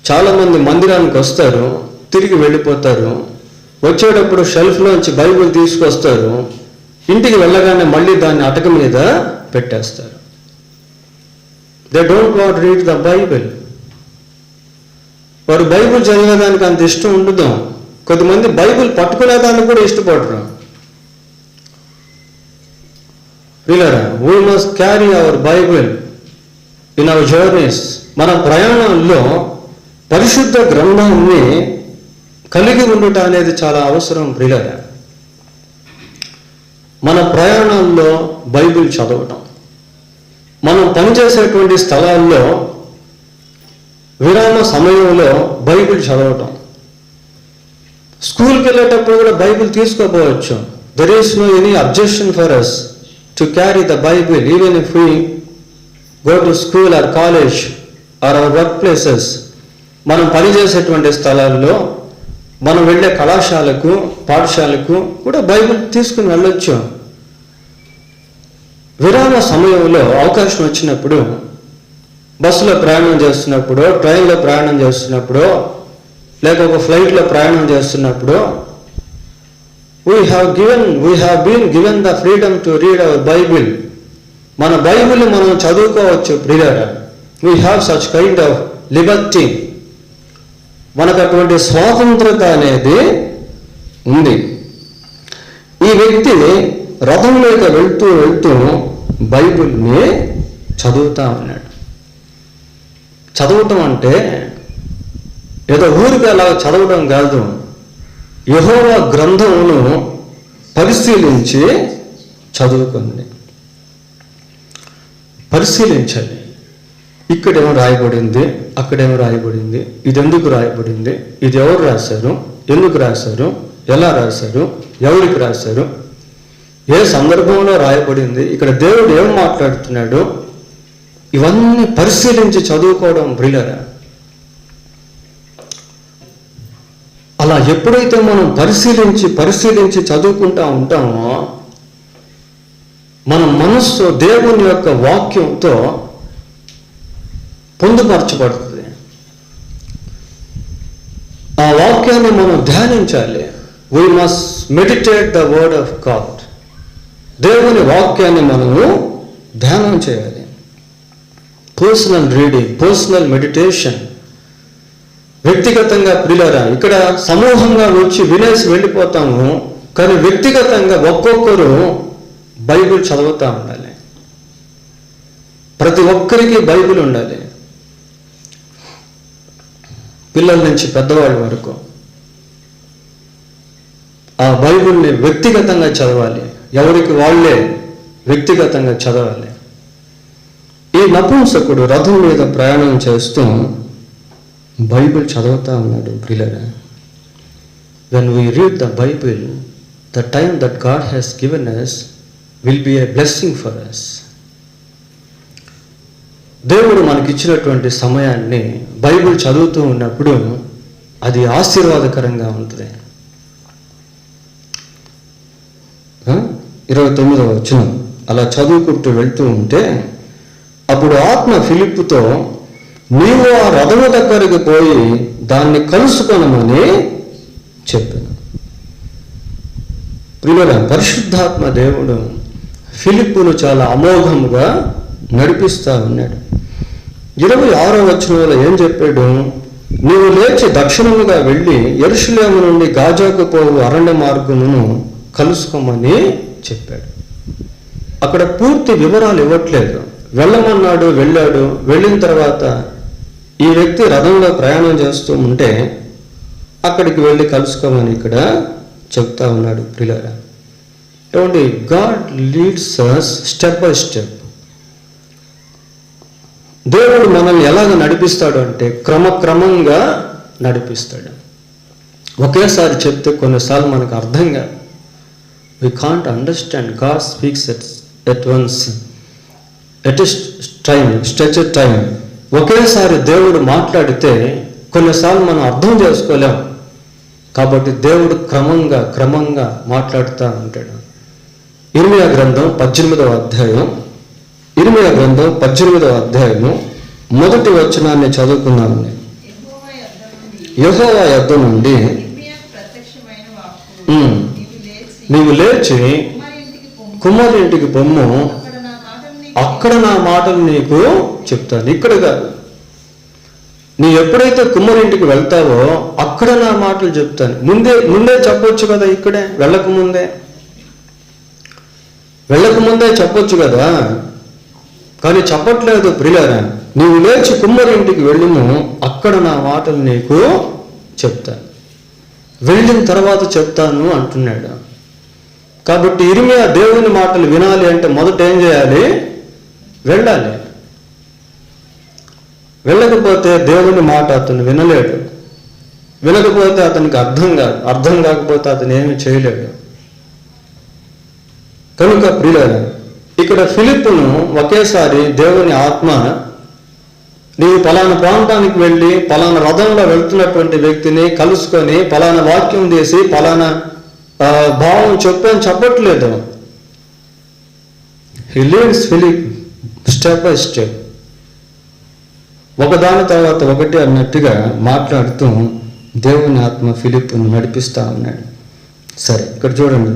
చాలామంది మందిరానికి వస్తారు, తిరిగి వెళ్ళిపోతారు. వచ్చేటప్పుడు షెల్ఫ్లోంచి బైబిల్ తీసుకొస్తారు, ఇంటికి వెళ్ళగానే మళ్ళీ దాన్ని అటక మీద పెట్టేస్తారు. They don't want read the Bible. వారు బైబిల్ చదివేదానికి అంత ఇష్టం ఉండదు. కొంతమంది బైబిల్ పట్టుకునేదానికి కూడా ఇష్టపడరు. ప్రియులారా, we must carry hour Bible in our journeys. మన ప్రయాణంలో పరిశుద్ధ గ్రంథాన్ని కలిగి ఉండటం అనేది చాలా అవసరం. ప్రియులారా, మన ప్రయాణాల్లో బైబిల్ చదవటం, మనం పనిచేసేటువంటి స్థలాల్లో విరామ సమయంలో బైబిల్ చదవటం, స్కూల్కి వెళ్ళేటప్పుడు కూడా బైబిల్ తీసుకోపోవచ్చు. There is no any objection for us to carry the Bible even if we go to school or college or our work places, మనం పనిచేసేటువంటి స్థలాల్లో, మనం వెళ్ళే కళాశాలకు, పాఠశాలకు కూడా బైబిల్ తీసుకుని వెళ్ళొచ్చు. విరామ సమయంలో అవకాశం వచ్చినప్పుడు, బస్సులో ప్రయాణం చేస్తున్నప్పుడు, ట్రైన్లో ప్రయాణం చేస్తున్నప్పుడు, లేక ఒక ఫ్లైట్లో ప్రయాణం చేస్తున్నప్పుడు, we have been given the freedom to read our Bible. మన బైబిల్ మనం చదువుకోవచ్చు ప్రియులారా. we have such kind of liberty. మనకు అటువంటి స్వాతంత్రత అనేది ఉంది. ఈ వ్యక్తి రథంలోకి వెళ్తూ వెళ్తూ బైబిల్ని చదువుతా ఉన్నాడు. చదవటం అంటే ఏదో ఊరికి అలా చదవడం కాదు, యెహోవా గ్రంథమును పరిశీలించి చదువుకుంది. పరిశీలించాలి. ఇక్కడేమో రాయబడింది, అక్కడేమో రాయబడింది, ఇది ఎందుకు రాయబడింది, ఇది ఎవరు రాశారు, ఎందుకు రాశారు, ఎలా రాశారు, ఎవరికి రాశారు, ఏ సందర్భంలో రాయబడింది, ఇక్కడ దేవుడు ఏం మాట్లాడుతున్నాడు, ఇవన్నీ పరిశీలించి చదువుకోవడం ప్రియులారా. అలా ఎప్పుడైతే మనం పరిశీలించి చదువుకుంటా ఉంటామో మన మనస్సు దేవుని యొక్క వాక్యంతో పొందుపరచబడుతుంది. ఆ వాక్యాన్ని మనం ధ్యానించాలి. we must meditate the word of God. దేవుని వాక్యాన్ని మనము ధ్యానం చేయాలి. Personal reading, personal meditation. వ్యక్తిగతంగా ప్రియులారా, ఇక్కడ సమూహంగా వచ్చి వినేసి వెళ్ళిపోతాము, కానీ వ్యక్తిగతంగా ఒక్కొక్కరు బైబిల్ చదువుతూ ఉండాలి. ప్రతి ఒక్కరికి బైబిల్ ఉండాలి. పిల్లల నుంచి పెద్దవాళ్ళ వరకు ఆ బైబిల్ని వ్యక్తిగతంగా చదవాలి. ఎవరికి వాళ్ళే వ్యక్తిగతంగా చదవాలి. ఈ నపుంసకుడు రథం మీద ప్రయాణం చేస్తూ బైబిల్ చదువుతా ఉన్నాడు ప్రియులారా. when we read the Bible, the time that God has given us will be a blessing for us. దేవుడు మనకిచ్చినటువంటి సమయాన్ని బైబిల్ చదువుతూ ఉన్నప్పుడు అది ఆశీర్వాదకరంగా ఉంటుంది. 29వ వచనం, అలా చదువుకుంటూ వెళ్తూ ఉంటే అప్పుడు ఆత్మ ఫిలిప్పుతో, నీవు ఆ రథము దగ్గరికి పోయి దాన్ని కలుసుకొనమని చెప్పాను. ప్రియులారా, పరిశుద్ధాత్మ దేవుడు ఫిలిప్పును చాలా అమోఘముగా నడిపిస్తా ఉన్నాడు. 26వ వచనంలో ఏం చెప్పాడు, నీవు లేచి దక్షిణముగా వెళ్ళి యెరూషలేము నుండి గాజాకు పోవు అరణ్య మార్గమును కలుసుకోమని చెప్పాడు. అక్కడ పూర్తి వివరాలు ఇవ్వట్లేదు. వెళ్ళమన్నాడు, వెళ్ళాడు. వెళ్ళిన తర్వాత ఈ వ్యక్తి రథంలో ప్రయాణం చేస్తూ ఉంటే అక్కడికి వెళ్ళి కలుసుకోమని ఇక్కడ చెప్తా ఉన్నాడు ప్రియులారా. ఏమండి, God leads us step by step. దేవుడు మనల్ని ఎలాగ నడిపిస్తాడు అంటే క్రమక్రమంగా నడిపిస్తాడు. ఒకేసారి చెప్తే కొన్నిసార్లు మనకు అర్థం కాదు. we can't understand. God speaks at once, at a stretched time. ఒకేసారి దేవుడు మాట్లాడితే కొన్నిసార్లు మనం అర్థం చేసుకోలేం. కాబట్టి దేవుడు క్రమంగా మాట్లాడుతూ ఉంటాడు. ఇర్మీయా గ్రంథం 18వ అధ్యాయము మొదటి వచనాన్ని చదువుకున్నాను. యెహోవా యొద్ద నుండి నీవు లేచి కుమారి ఇంటికి పొమ్ము, అక్కడ నా మాటలు నీకు చెప్తాను. ఇక్కడ కాదు, నీ ఎప్పుడైతే కుమ్మరి ఇంటికి వెళ్తావో అక్కడ నా మాటలు చెప్తాను. ముందే చెప్పొచ్చు కదా, ఇక్కడే వెళ్ళకముందే చెప్పొచ్చు కదా, కానీ చెప్పట్లేదు ప్రియులారా. నీవు లేచి కుమ్మరి ఇంటికి వెళ్ళుము, అక్కడ నా మాటలు నీకు చెప్తాను. వెళ్ళిన తర్వాత చెప్తాను అంటున్నాడు. కాబట్టి ఇర్మీయా దేవుని మాటలు వినాలి అంటే మొదట ఏం చేయాలి? వెళ్ళాలి. వెళ్ళకపోతే దేవుని మాట అతను వినలేడు. వినకపోతే అతనికి అర్థం కాకపోతే అతను ఏమి చేయలేడు. కనుక ప్రియులారా, ఇక్కడ ఫిలిప్పును ఒకేసారి దేవుని ఆత్మ నీవు పలానా ప్రాంతానికి వెళ్ళి పలానా రథంలో వెళ్తున్నటువంటి వ్యక్తిని కలుసుకొని పలానా వాక్యం చేసి పలానా భావం చెప్పని చెప్పట్లేదు. He leads Philip step by step, ఒకదాని తర్వాత ఒకటి అన్నట్టుగా మాట్లాడుతూ దేవుని ఆత్మ ఫిలిప్పును నడిపిస్తా ఉన్నాడు. సరే, ఇక్కడ చూడండి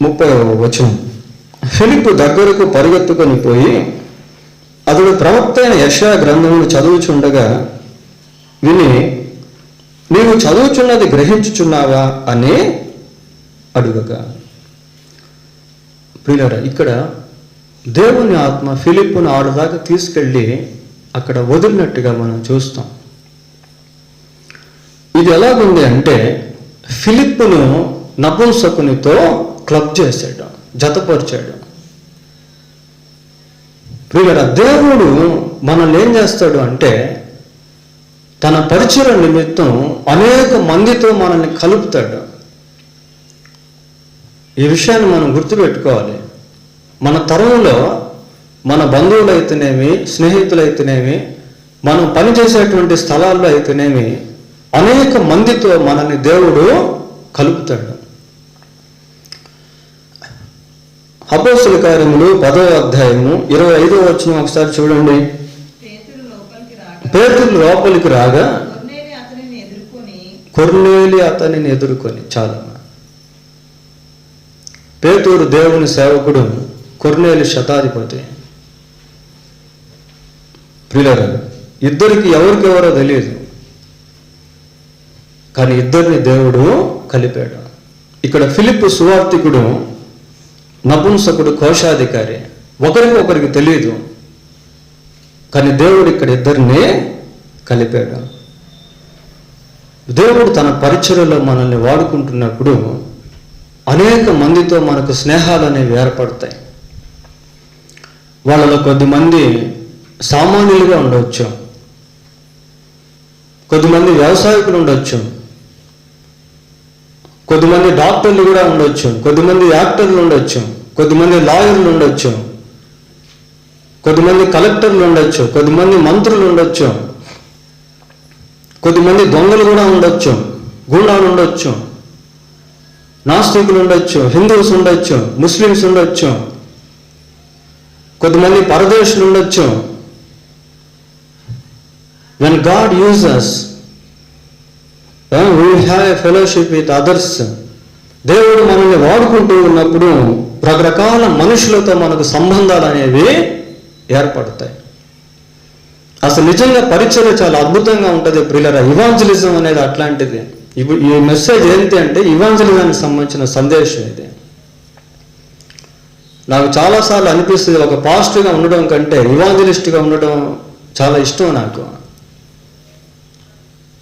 30వ వచనం. ఫిలిప్పు దగ్గరకు పరిగెత్తుకొని పోయి అతడు ప్రవక్త అయిన యెషయా గ్రంథమును చదువుచుండగా విని, నీవు చదువుచున్నది గ్రహించుచున్నావా అని అడుగగా. ప్రియులారా, ఇక్కడ దేవుని ఆత్మ ఫిలిప్పును ఆడదాకా తీసుకెళ్ళి అక్కడ వదిలినట్టుగా మనం చూస్తాం. ఇది ఎలాగుంది అంటే, ఫిలిప్పును నపుంసకునితో క్లబ్ చేశాడు, జతపరిచాడు. ప్రియులారా, దేవుడు మనల్ని ఏం చేస్తాడు అంటే, తన పరిచయ నిమిత్తం అనేక మందితో మనల్ని కలుపుతాడు. ఈ విషయాన్ని మనం గుర్తుపెట్టుకోవాలి. మన తరంలో మన బంధువులు అయితేనేమి, స్నేహితులైతేనేమి, మనం పనిచేసేటువంటి స్థలాల్లో అయితేనేమి అనేక మందితో మనల్ని దేవుడు కలుపుతాడు. అపోస్తలుల కార్యములు 10వ అధ్యాయము 25వ వచనం ఒకసారి చూడండి. పేతురు లోపలికి రాగా కొర్నేలి అతనిని ఎదుర్కొని. చాలా పేతురు దేవుని సేవకుడు, కొర్నేలి శతాధిపతి. ప్రియులారా, ఇద్దరికి ఎవరికెవరో తెలియదు, కానీ ఇద్దరిని దేవుడు కలిపాడు. ఇక్కడ ఫిలిప్పు సువార్తికుడు, నపుంసకుడు, కోశాధికారి. ఒకరికి తెలియదు, కానీ దేవుడు ఇక్కడ ఇద్దరిని కలిపాడు. దేవుడు తన పరిచర్యలో మనల్ని వాడుకుంటున్నప్పుడు అనేక మందితో మనకు స్నేహాలు అనేవి ఏర్పడతాయి. వాళ్ళలో కొద్దిమంది సామాన్యులుగా ఉండవచ్చు, కొద్దిమంది వ్యవసాయకులు ఉండొచ్చు, కొద్దిమంది డాక్టర్లు కూడా ఉండొచ్చు, కొద్దిమంది యాక్టర్లు ఉండొచ్చు, కొద్దిమంది లాయర్లు ఉండొచ్చు, కొద్దిమంది కలెక్టర్లు ఉండొచ్చు, కొద్దిమంది మంత్రులు ఉండొచ్చు, కొద్దిమంది దొంగలు కూడా ఉండొచ్చు, గూండాలు ఉండొచ్చు, నాస్తికులు ఉండొచ్చు, హిందూస్ ఉండొచ్చు, ముస్లిమ్స్ ఉండొచ్చు, కొద్దిమంది పరదేశులు ఉండొచ్చు. When God uses, we have a fellowship with others. దేవుడు మనల్ని వాడుకుంటూ ఉన్నప్పుడు రకరకాల మనుషులతో మనకు సంబంధాలు అనేవి ఏర్పడతాయి. అసలు నిజంగా పరిచయం చాలా అద్భుతంగా ఉంటుంది ప్రియులారా. ఇవాంజలిజం అనేది అట్లాంటిది. ఇప్పుడు ఈ మెసేజ్ ఏంటి అంటే ఇవాంజలిజానికి సంబంధించిన సందేశం ఇది. నాకు చాలాసార్లు అనిపిస్తుంది, ఒక పాస్టర్గా ఉండడం కంటే ఇవాంజలిస్ట్గా ఉండడం చాలా ఇష్టం నాకు.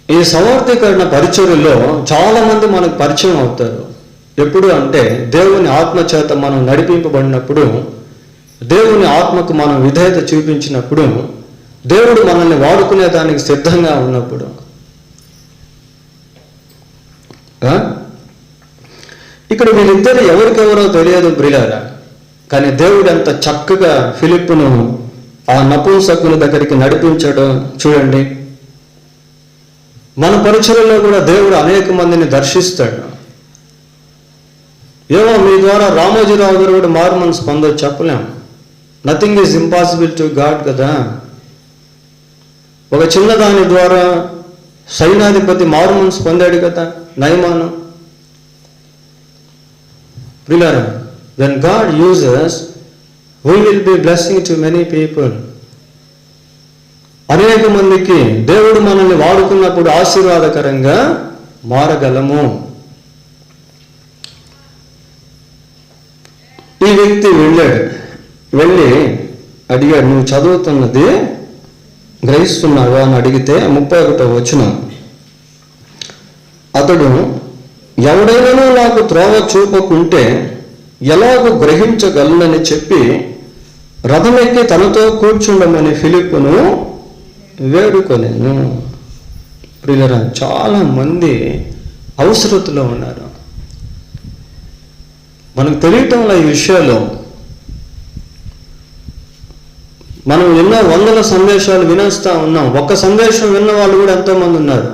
ఈ సవార్థీకరణ పరిచర్యలో చాలా మంది మనకు పరిచయం అవుతారు. ఎప్పుడు అంటే దేవుని ఆత్మ చేత మనం నడిపింపబడినప్పుడు, దేవుని ఆత్మకు మనం విధేయత చూపించినప్పుడు, దేవుడు మనల్ని వాడుకునే దానికి సిద్ధంగా ఉన్నప్పుడు. ఇక్కడ వీళ్ళిద్దరు ఎవరికెవరో తెలియదు ప్రియులారా, కానీ దేవుడు ఎంత చక్కగా ఫిలిప్పును ఆ నపుంసకుని దగ్గరికి నడిపించాడో చూడండి. మన పరిచర్యలో కూడా దేవుడు అనేక మందిని దర్శిస్తాడు. ఏమో మీ ద్వారా రామోజీరావు గారు కూడా మారు మనసు పొందొచ్చు, చెప్పలేం. Nothing is impossible to God కదా. ఒక చిన్నదాని ద్వారా సైన్యాధిపతి మారు మనసు పొందాడు కదా, నయమాను. ప్రియులారా, when God uses, we will be blessing to many people. అనేక మందికి దేవుడు మనల్ని వాడుకున్నప్పుడు ఆశీర్వాదకరంగా మారగలము. ఈ వ్యక్తి వెళ్ళి అడిగాడు, నువ్వు చదువుతున్నది గ్రహిస్తున్నావా అని అడిగితే 31వ వచనం, అతడు ఎవడైనా నాకు త్రోవ చూపకుంటే ఎలాగో గ్రహించగలనని చెప్పి రథమెక్కి తనతో కూర్చుండమని ఫిలిప్పును వేడుకొనెను. ప్రియులారా, చాలా మంది అవసరతలో ఉన్నారు. మనకు తెలియటంలో ఈ విషయాలు మనం ఎన్నో వందల సందేశాలు వినేస్తూ ఉన్నాం. ఒక్క సందేశం విన్న వాళ్ళు కూడా ఎంతోమంది ఉన్నారు.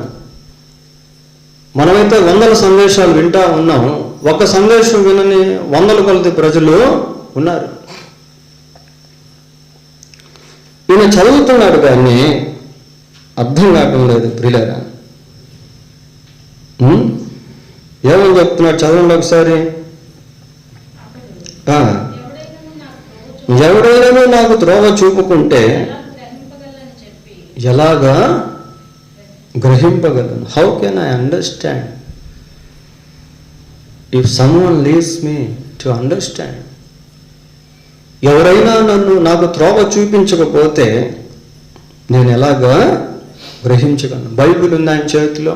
మనమైతే వందల సందేశాలు వింటా ఉన్నాం. ఒక సందేశం వినని వందల కొలది ప్రజలు ఉన్నారు. ఈయన చదువుతున్నాడు కానీ అర్థం కావటం లేదు ప్రియులారా. ఏమని చెప్తున్నాడు చదవండి ఒకసారి. ఎవడైనా నాకు త్రోవ చూపుకుంటే ఎలాగా గ్రహింపగలను? How can I understand if someone leads me to understand? ఎవరైనా నాకు త్రోవ చూపించకపోతే నేను ఎలాగా గ్రహించగలను? బైబిల్ ఉంది ఆయన చేతిలో,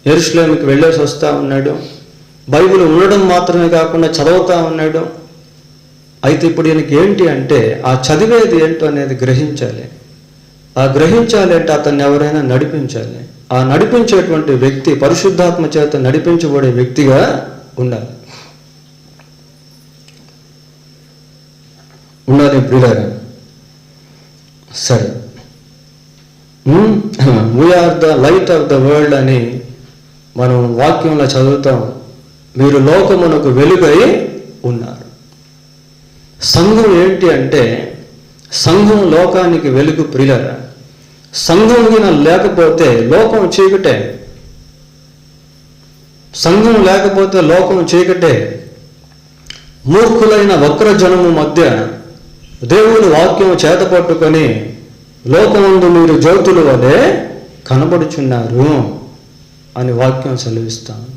యెరూషలేముకి వెళ్ళేసి వస్తూ ఉన్నాడు. బైబిల్ ఉండడం మాత్రమే కాకుండా చదువుతూ ఉన్నాడు. అయితే ఇప్పుడు ఈయనకి ఏంటి అంటే ఆ చదివేది ఏంటో అనేది గ్రహించాలి. ఆ గ్రహించాలి అంటే అతన్ని ఎవరైనా నడిపించాలి. ఆ నడిపించేటువంటి వ్యక్తి పరిశుద్ధాత్మ చేత నడిపించబడే వ్యక్తిగా ఉండాలి. ప్రియులారా, సరే, we are the light of the world అని మనం వాక్యంలో చదువుతాం. మీరు లోకమునకు వెలుగై ఉన్నారు. సంఘం ఏంటి అంటే సంఘం లోకానికి వెలుగు ప్రియులారా. సంఘం లేకపోతే లోకం చీకటే. సంఘం లేకపోతే లోకం చీకటే. మూర్ఖులైన వక్ర జనము మధ్య దేవుని వాక్యం చేత పట్టుకొని లోకమందు మీరు జ్యోతుల వలె కనబడుచున్నారు అని వాక్యం సెలవిస్తాను.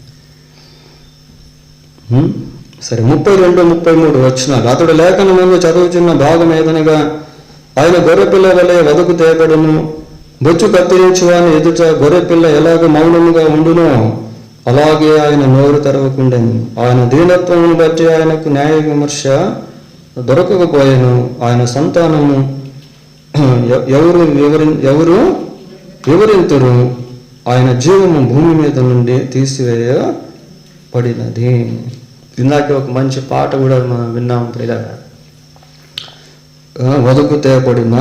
సరే, 32, 33 వచనాలు. అతడు లేఖనములో చదువుచున్న భాగం ఏదనగా ఆయన గొర్రెపిల్ల వలె వదకు తేబడును, బొచ్చు కత్తిరించువాని ఎదుట గొర్రెపిల్ల ఎలాగ మౌనముగా ఉండునో అలాగే ఆయన నోరు తెరవకుండెను. ఆయన దీనత్వమును బట్టి ఆయనకు న్యాయ విమర్శ దొరకకపోయాను. ఆయన సంతానము ఎవరు వివరింతురు? ఆయన జీవము భూమి మీద నుండి తీసివేయబడినది. ఇందాక ఒక మంచి పాట కూడా మనం విన్నాం ప్రియులారా, వదకు తేబడిన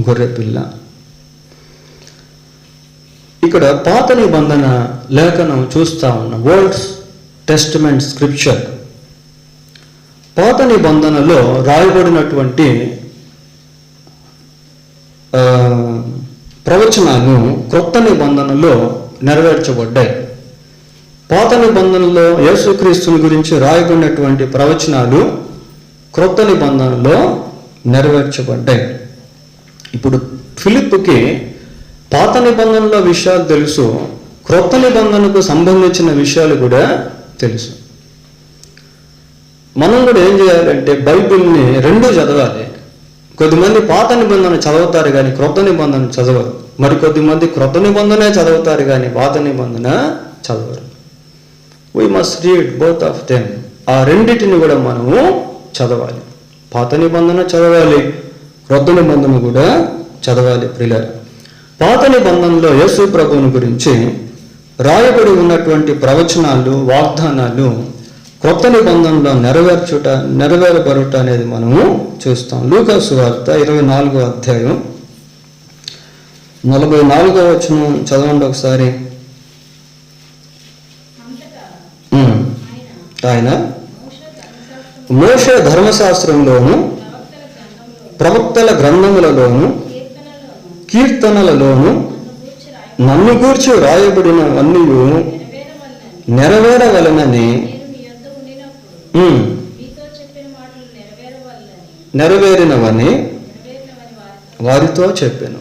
గొర్రెపిల్ల. ఇక్కడ పాత నిబంధన లేఖనం చూస్తా ఉన్నాం. Old testament scripture. పాత నిబంధనలో రాయబడినటువంటి ప్రవచనాలు క్రొత్త నిబంధనలో నెరవేర్చబడ్డాయి. పాత నిబంధనలో యేసుక్రీస్తుని గురించి రాయబడినటువంటి ప్రవచనాలు క్రొత్త నిబంధనలో నెరవేర్చబడ్డాయి. ఇప్పుడు ఫిలిప్పుకి పాత నిబంధనలో విషయాలు తెలుసు, క్రొత్త నిబంధనకు సంబంధించిన విషయాలు కూడా తెలుసు. మనం కూడా ఏం చేయాలంటే బైబిల్ని రెండూ చదవాలి. కొద్దిమంది పాత నిబంధన చదువుతారు కానీ క్రొత్త నిబంధన చదవరు. మరి కొద్దిమంది క్రొత్త నిబంధనే చదువుతారు కానీ పాత నిబంధన చదవరు. We must read both of them. ఆ రెండింటిని కూడా మనము చదవాలి. పాత నిబంధన చదవాలి, క్రొత్త నిబంధన కూడా చదవాలి ప్రియులారా. పాత నిబంధనలో యేసు ప్రభువుని గురించి రాయబడి ఉన్నటువంటి ప్రవచనాలు, వాగ్దానాలు క్రొత్త నిబంధనలో నెరవేరబడుట అనేది మనము చూస్తాం. లూకా సువార్త 24వ అధ్యాయం 44వ వచనం చదవండి ఒకసారి. ఆయన మోషే ధర్మశాస్త్రంలోను ప్రవక్తల గ్రంథములలోను కీర్తనలలోను నన్ను గూర్చి రాయబడినవన్నీ నెరవేరవలనని నెరవేరినవని వారితో చెప్పాను.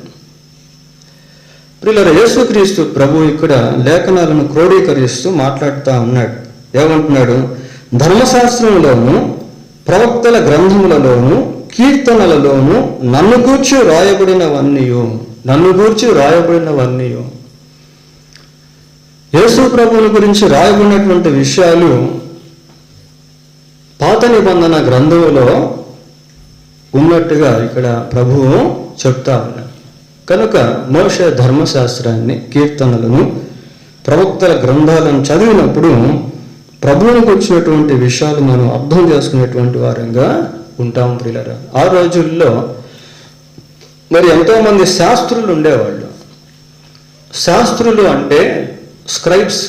ప్రియులారా, యేసుక్రీస్తు ప్రభు ఇక్కడ లేఖనాలను క్రోడీకరిస్తూ మాట్లాడుతూ ఉన్నాడు. ఏమంటున్నాడు? ధర్మశాస్త్రంలోను ప్రవక్తల గ్రంథములలోను కీర్తనలలోను నన్ను గూర్చి రాయబడినవన్నీ యేసు ప్రభువుని గురించి రాయబడినటువంటి విషయాలు పాత నిబంధన గ్రంథంలో ఉన్నట్టుగా ఇక్కడ ప్రభువు చెప్తా ఉన్నాడు. కనుక మోషే ధర్మశాస్త్రాన్ని, కీర్తనలను, ప్రవక్తల గ్రంథాలను చదివినప్పుడు ప్రభువునికి వచ్చినటువంటి విషయాలు మనం అర్థం చేసుకునేటువంటి వారంగా ఉంటాం ప్రియులారా. ఆ రోజుల్లో మరి ఎంతోమంది శాస్త్రులు ఉండేవాళ్ళు. శాస్త్రులు అంటే స్క్రైబ్స్,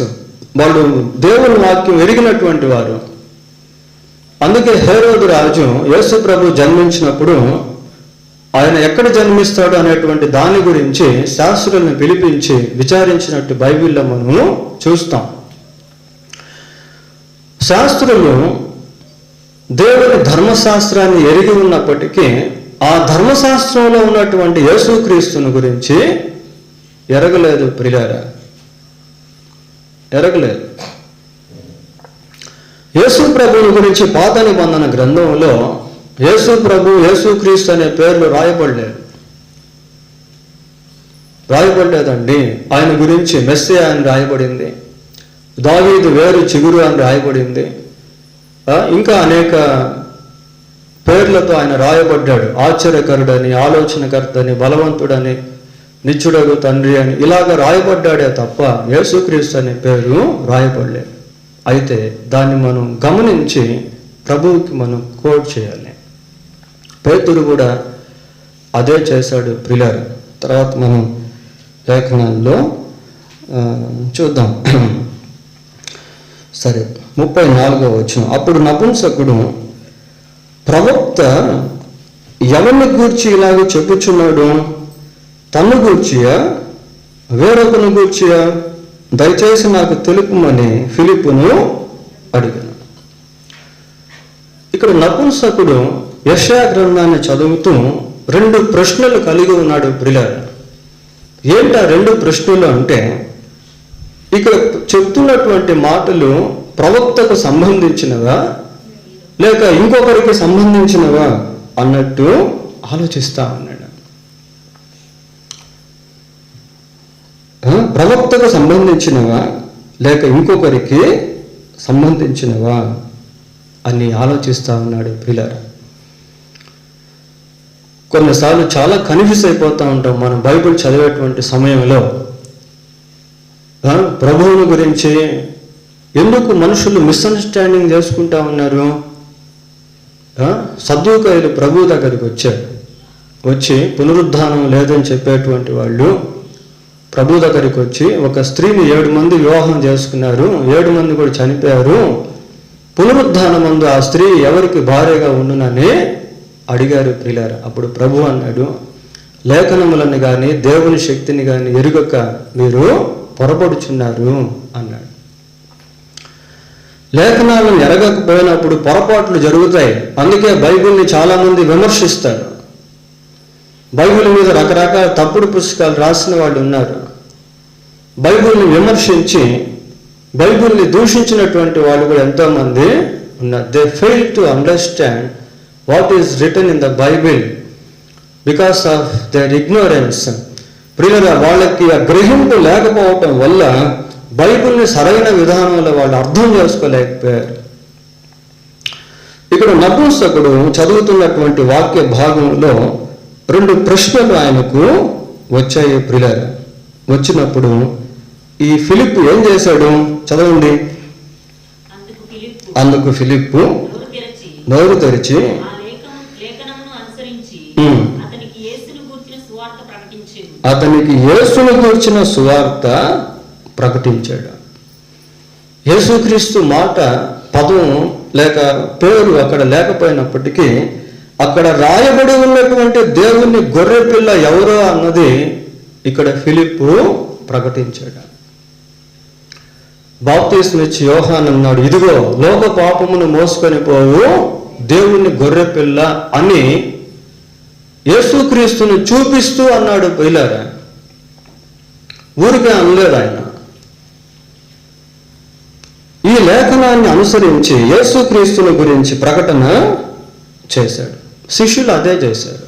వాళ్ళు దేవుని వాక్యం ఎరిగినటువంటి వారు. అందుకే హేరోదు రాజు యేసు ప్రభు జన్మించినప్పుడు ఆయన ఎక్కడ జన్మిస్తాడు అనేటువంటి దాని గురించి శాస్త్రులను పిలిపించి విచారించినట్టు బైబిల్లో మనము చూస్తాం. శాస్త్రులు దేవుని ధర్మశాస్త్రాన్ని ఎరిగి ఉన్నప్పటికీ ఆ ధర్మశాస్త్రంలో ఉన్నటువంటి యేసుక్రీస్తుని గురించి ఎరగలేదు ప్రియులారా, ఎరగలేదు. యేసు ప్రభువుని గురించి పాత నిబంధన గ్రంథంలో యేసు ప్రభు, యేసుక్రీస్తు అనే పేర్లు రాయబడలేదండి. ఆయన గురించి మెస్సియా అని రాయబడింది, దావీదు వేరు చిగురు అని రాయబడింది, ఇంకా అనేక పేర్లతో ఆయన రాయబడ్డాడు. ఆశ్చర్యకరుడని, ఆలోచనకర్తని, బలవంతుడని, నిత్యుడగు తండ్రి అని ఇలాగ రాయబడ్డాడే తప్ప యేసుక్రీస్తు అనే పేరు రాయబడలేదు. అయితే దాన్ని మనం గమనించి ప్రభువుకి మనం కోట్ చేయాలి. పేతురు కూడా అదే చేశాడు ప్రియులారా. తర్వాత మనం లేఖనాల్లో చూద్దాం. సరే, 34వ వచనం. అప్పుడు నపుంసకుడు, ప్రవక్త ఎవరిని గూర్చి ఇలాగ చెప్పుచున్నాడు? తన్ను గూర్చియా వేరొకను గూర్చియా? దయచేసి నాకు తెలుపుమని ఫిలిప్పును అడిగాను. ఇక్కడ నపుంసకుడు యెషయా గ్రంథాన్ని చదువుతూ 2 ప్రశ్నలు కలిగి ఉన్నాడు ప్రియులారా. ఏంటా 2 ప్రశ్నలు అంటే, ఇక్కడ చెప్తున్నటువంటి మాటలు ప్రవక్తకు సంబంధించినవా లేక ఇంకొకరికి సంబంధించినవా అన్నట్టు ఆలోచిస్తా ఉన్నాడు. ప్రవక్తకు సంబంధించినవా లేక ఇంకొకరికి సంబంధించినవా అని ఆలోచిస్తా ఉన్నాడు ప్రియులారా. కొన్నిసార్లు చాలా కన్ఫ్యూజ్ అయిపోతూ ఉంటాం మనం బైబిల్ చదివేటువంటి సమయంలో. ప్రభువుని గురించి ఎందుకు మనుషులు మిస్అండర్స్టాండింగ్ చేసుకుంటా ఉన్నారు? సద్దూకయ్యులు ప్రభు దగ్గరికి వచ్చి పునరుద్ధానం లేదని చెప్పేటువంటి వాళ్ళు ప్రభు దగ్గరికి వచ్చి, ఒక స్త్రీని 7 మంది వివాహం చేసుకున్నారు, 7 మంది కూడా చనిపోయారు, పునరుద్ధానమందు ఆ స్త్రీ ఎవరికి భార్యగా ఉండునని అడిగారు ప్రియులారా. అప్పుడు ప్రభు అన్నాడు, లేఖనములను కానీ దేవుని శక్తిని కానీ ఎరుగక మీరు పొరపడుచున్నారు అన్నాడు. లేఖనాలను ఎరగకపోయినప్పుడు పొరపాట్లు జరుగుతాయి. అందుకే బైబిల్ని చాలామంది విమర్శిస్తారు. బైబిల్ మీద రకరకాల తప్పుడు పుస్తకాలు రాసిన వాళ్ళు ఉన్నారు. బైబిల్ని విమర్శించి బైబిల్ని దూషించినటువంటి వాళ్ళు కూడా ఎంతోమంది ఉన్నారు. They fail to understand what is return in the Bible because of their ignorance. ప్రియులారా, వాళ్ళకి ఆ గ్రహింపు లేకపోవటం వల్ల బైబిల్ని సరైన విధానంలో వాళ్ళు అర్థం చేసుకోలేకపోయారు. ఇక్కడ నపుంసకుడు చదువుతున్నటువంటి వాక్య భాగంలో 2 ప్రశ్నలు ఆయనకు వచ్చాయి ప్రియులారా. వచ్చినప్పుడు ఈ ఫిలిప్పు ఏం చేశాడు? చదవండి. అందుకు ఫిలిప్పు నోరు తెరిచి అతనికి యేసును గూర్చిన సువార్త ప్రకటించాడు. యేసుక్రీస్తు మాట పదం లేక పేరు అక్కడ లేకపోయినప్పటికీ అక్కడ రాయబడి ఉన్నటువంటి దేవుని గొర్రె పిల్ల ఎవరో అన్నది ఇక్కడ ఫిలిప్పు ప్రకటించాడు. బాప్తిస్మం ఇచ్చి యోహాను అన్నాడు, ఇదిగో లోక పాపమును మోసుకొని పోవు దేవుని గొర్రె పిల్ల అని యేసుక్రీస్తును చూపిస్తూ అన్నాడు. పిల్లారా, ఊరికే అనలేదు ఆయన. ఈ లేఖనాన్ని అనుసరించి యేసుక్రీస్తుని గురించి ప్రకటన చేశాడు. శిష్యులు అదే చేశారు.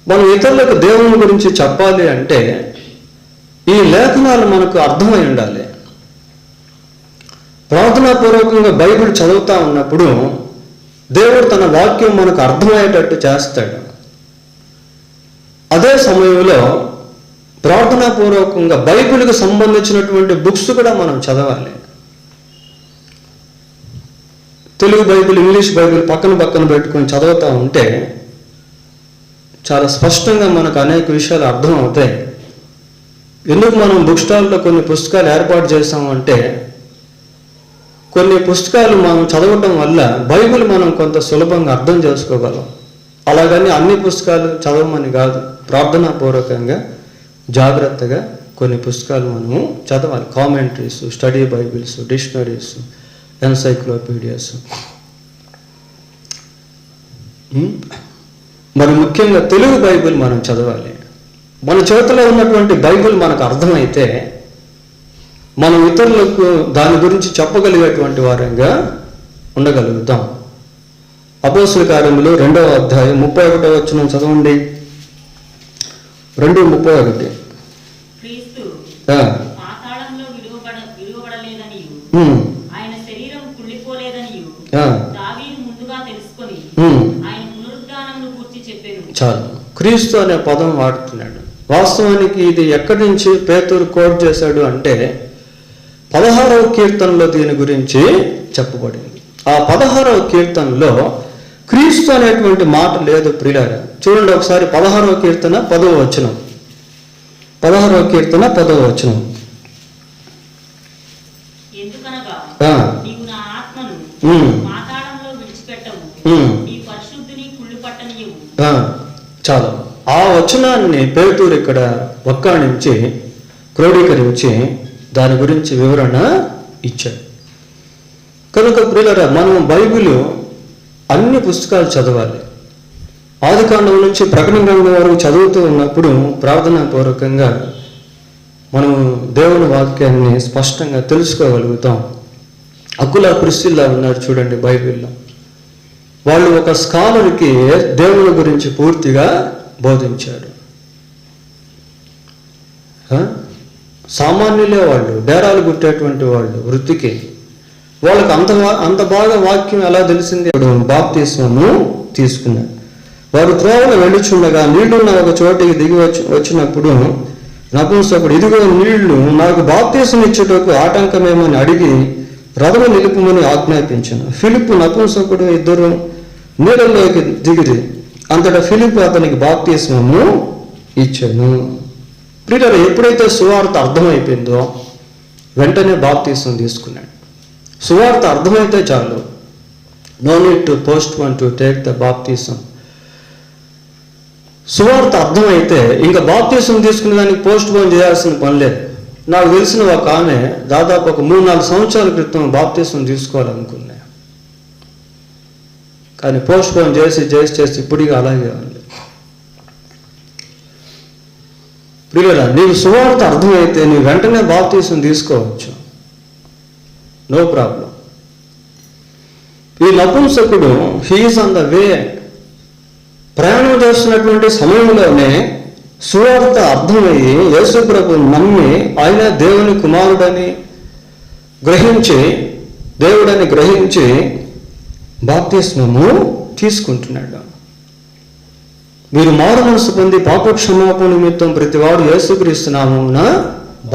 మనం ఇతరులకు దేవుని గురించి చెప్పాలి అంటే ఈ లేఖనాలు మనకు అర్థమై ఉండాలి. ప్రార్థనాపూర్వకంగా బైబిల్ చదువుతా ఉన్నప్పుడు దేవుడు తన వాక్యం మనకు అర్థమయ్యేటట్టు చేస్తాడు. అదే సమయంలో ప్రార్థనాపూర్వకంగా బైబిల్కి సంబంధించినటువంటి బుక్స్ కూడా మనం చదవాలి. తెలుగు బైబిల్, ఇంగ్లీష్ బైబిల్ పక్కన పెట్టుకొని చదువుతూ ఉంటే చాలా స్పష్టంగా మనకు అనేక విషయాలు అర్థం అవుతాయి. ఎందుకు మనం బుక్ స్టాల్లో కొన్ని పుస్తకాలు ఏర్పాటు చేస్తామంటే, కొన్ని పుస్తకాలు మనం చదవటం వల్ల బైబిల్ మనం కొంత సులభంగా అర్థం చేసుకోగలం. అలాగని అన్ని పుస్తకాలు చదవమని కాదు, ప్రార్థనాపూర్వకంగా జాగ్రత్తగా కొన్ని పుస్తకాలు మనము చదవాలి. Commentaries, study Bibles, dictionaries, encyclopedias. మరి ముఖ్యంగా తెలుగు బైబిల్ మనం చదవాలి. మన చేతిలో ఉన్నటువంటి బైబిల్ మనకు అర్థమైతే మనం ఇతరులకు దాని గురించి చెప్పగలిగేటువంటి వారంగా ఉండగలుగుతాం. అపోస్తలుల కార్యములు 2వ అధ్యాయం 31వ వచనం చదవండి. 2:31. ఆయన శరీరం కుళ్ళిపోలేదనియు దావీదు ముందుగా తెలుసుకొని ఆయన పునరుద్ధానమును గూర్చి చెప్పెను. చాలు. క్రీస్తు అనే పదం వాడుతున్నాడు. వాస్తవానికి ఇది ఎక్కడి నుంచి పేతురు కోట్ చేశాడు అంటే 16వ కీర్తనలో దీని గురించి చెప్పబడింది. ఆ 16వ కీర్తనలో క్రీస్తు అనేటువంటి మాట లేదు ప్రియులారా. చూడండి ఒకసారి 16వ కీర్తన 10వ వచనం. 16వ కీర్తన 10వ వచనం. ఎందుకనగా నీవు నా ఆత్మను పాతాళంలో విడిచిపెట్టవు, నీ పరిశుద్ధిని కుళ్ళిపట్టనియ్యవు. చాలు. ఆ వచనాన్ని పేతురు ఇక్కడ వక్కాణించి క్రోడీకరించి దాని గురించి వివరణ ఇచ్చాడు. కనుక ప్రియులారా, మనం బైబిల్ అన్ని పుస్తకాలు చదవాలి. ఆదికాండం నుంచి ప్రకటన గ్రంథం వరకు చదువుతూ ఉన్నప్పుడు ప్రార్థనాపూర్వకంగా మనం దేవుని వాక్యాన్ని స్పష్టంగా తెలుసుకోగలుగుతాం. అకులా ప్రిస్సిల్లా ఉన్నారు చూడండి బైబిల్లో. వాళ్ళు ఒక స్కాలర్కి దేవుని గురించి పూర్తిగా బోధించారు. సామాన్యులే వాళ్ళు, డేరాలు గుట్టేటువంటి వాళ్ళు వృత్తికి. వాళ్ళకి అంత బాగా వాక్యం ఎలా తెలిసింది? బాప్తిస్మము తీసుకున్నారు. వారు త్రోవలో వెళ్ళుచుండగా నీళ్లున్న ఒక చోటికి దిగి వచ్చినప్పుడు నపుంసకుడు, ఇదిగో నీళ్లు, నాకు బాప్తిస్మం ఇచ్చుటకు ఆటంకమేమని అడిగి రథము నిలుపుమని ఆజ్ఞాపించాను. ఫిలిప్పు నపుంసకుడు ఇద్దరు నీళ్ళలోకి దిగిరి. అంతటా ఫిలిప్పు అతనికి బాప్తిస్మము ఇచ్చాను. ప్రియులారా, ఎప్పుడైతే సువార్త అర్థమైపోయిందో వెంటనే బాప్తిస్మం తీసుకున్నాడు. సువార్త అర్థమైతే చాలు. No need to post one to take the baptism. సువార్త అర్థమైతే ఇంకా బాప్తిజం తీసుకునే దానికి పోస్ట్ పోన్ చేయాల్సిన పని లేదు. నాకు తెలిసిన ఒక ఆమె దాదాపు ఒక 3-4 సంవత్సరాల క్రితం బాప్తిజం తీసుకోవాలనుకున్నా, కానీ పోస్ట్ పోన్ చేసి ఇప్పటికీ అలాగే ఉంది. ప్రియులారా, నీకు సువార్త అర్థమైతే నీ వెంటనే బాప్తిజం తీసుకోవచ్చు, నో ప్రాబ్లం. ఈ నపుంసకుడు హీఈస్ ఆన్ ద వే, ప్రయాణం చేస్తున్నటువంటి సమయంలోనే సువార్త అర్థమయ్యి యేసు ప్రభువుని నమ్మి ఆయన దేవుని కుమారుడని గ్రహించి బాప్తిస్మము తీసుకుంటున్నాడు. మీరు మారు మనసు పొంది పాప క్షమాపణ నిమిత్తం ప్రతివాడు యేసుక్రీస్తు నామమున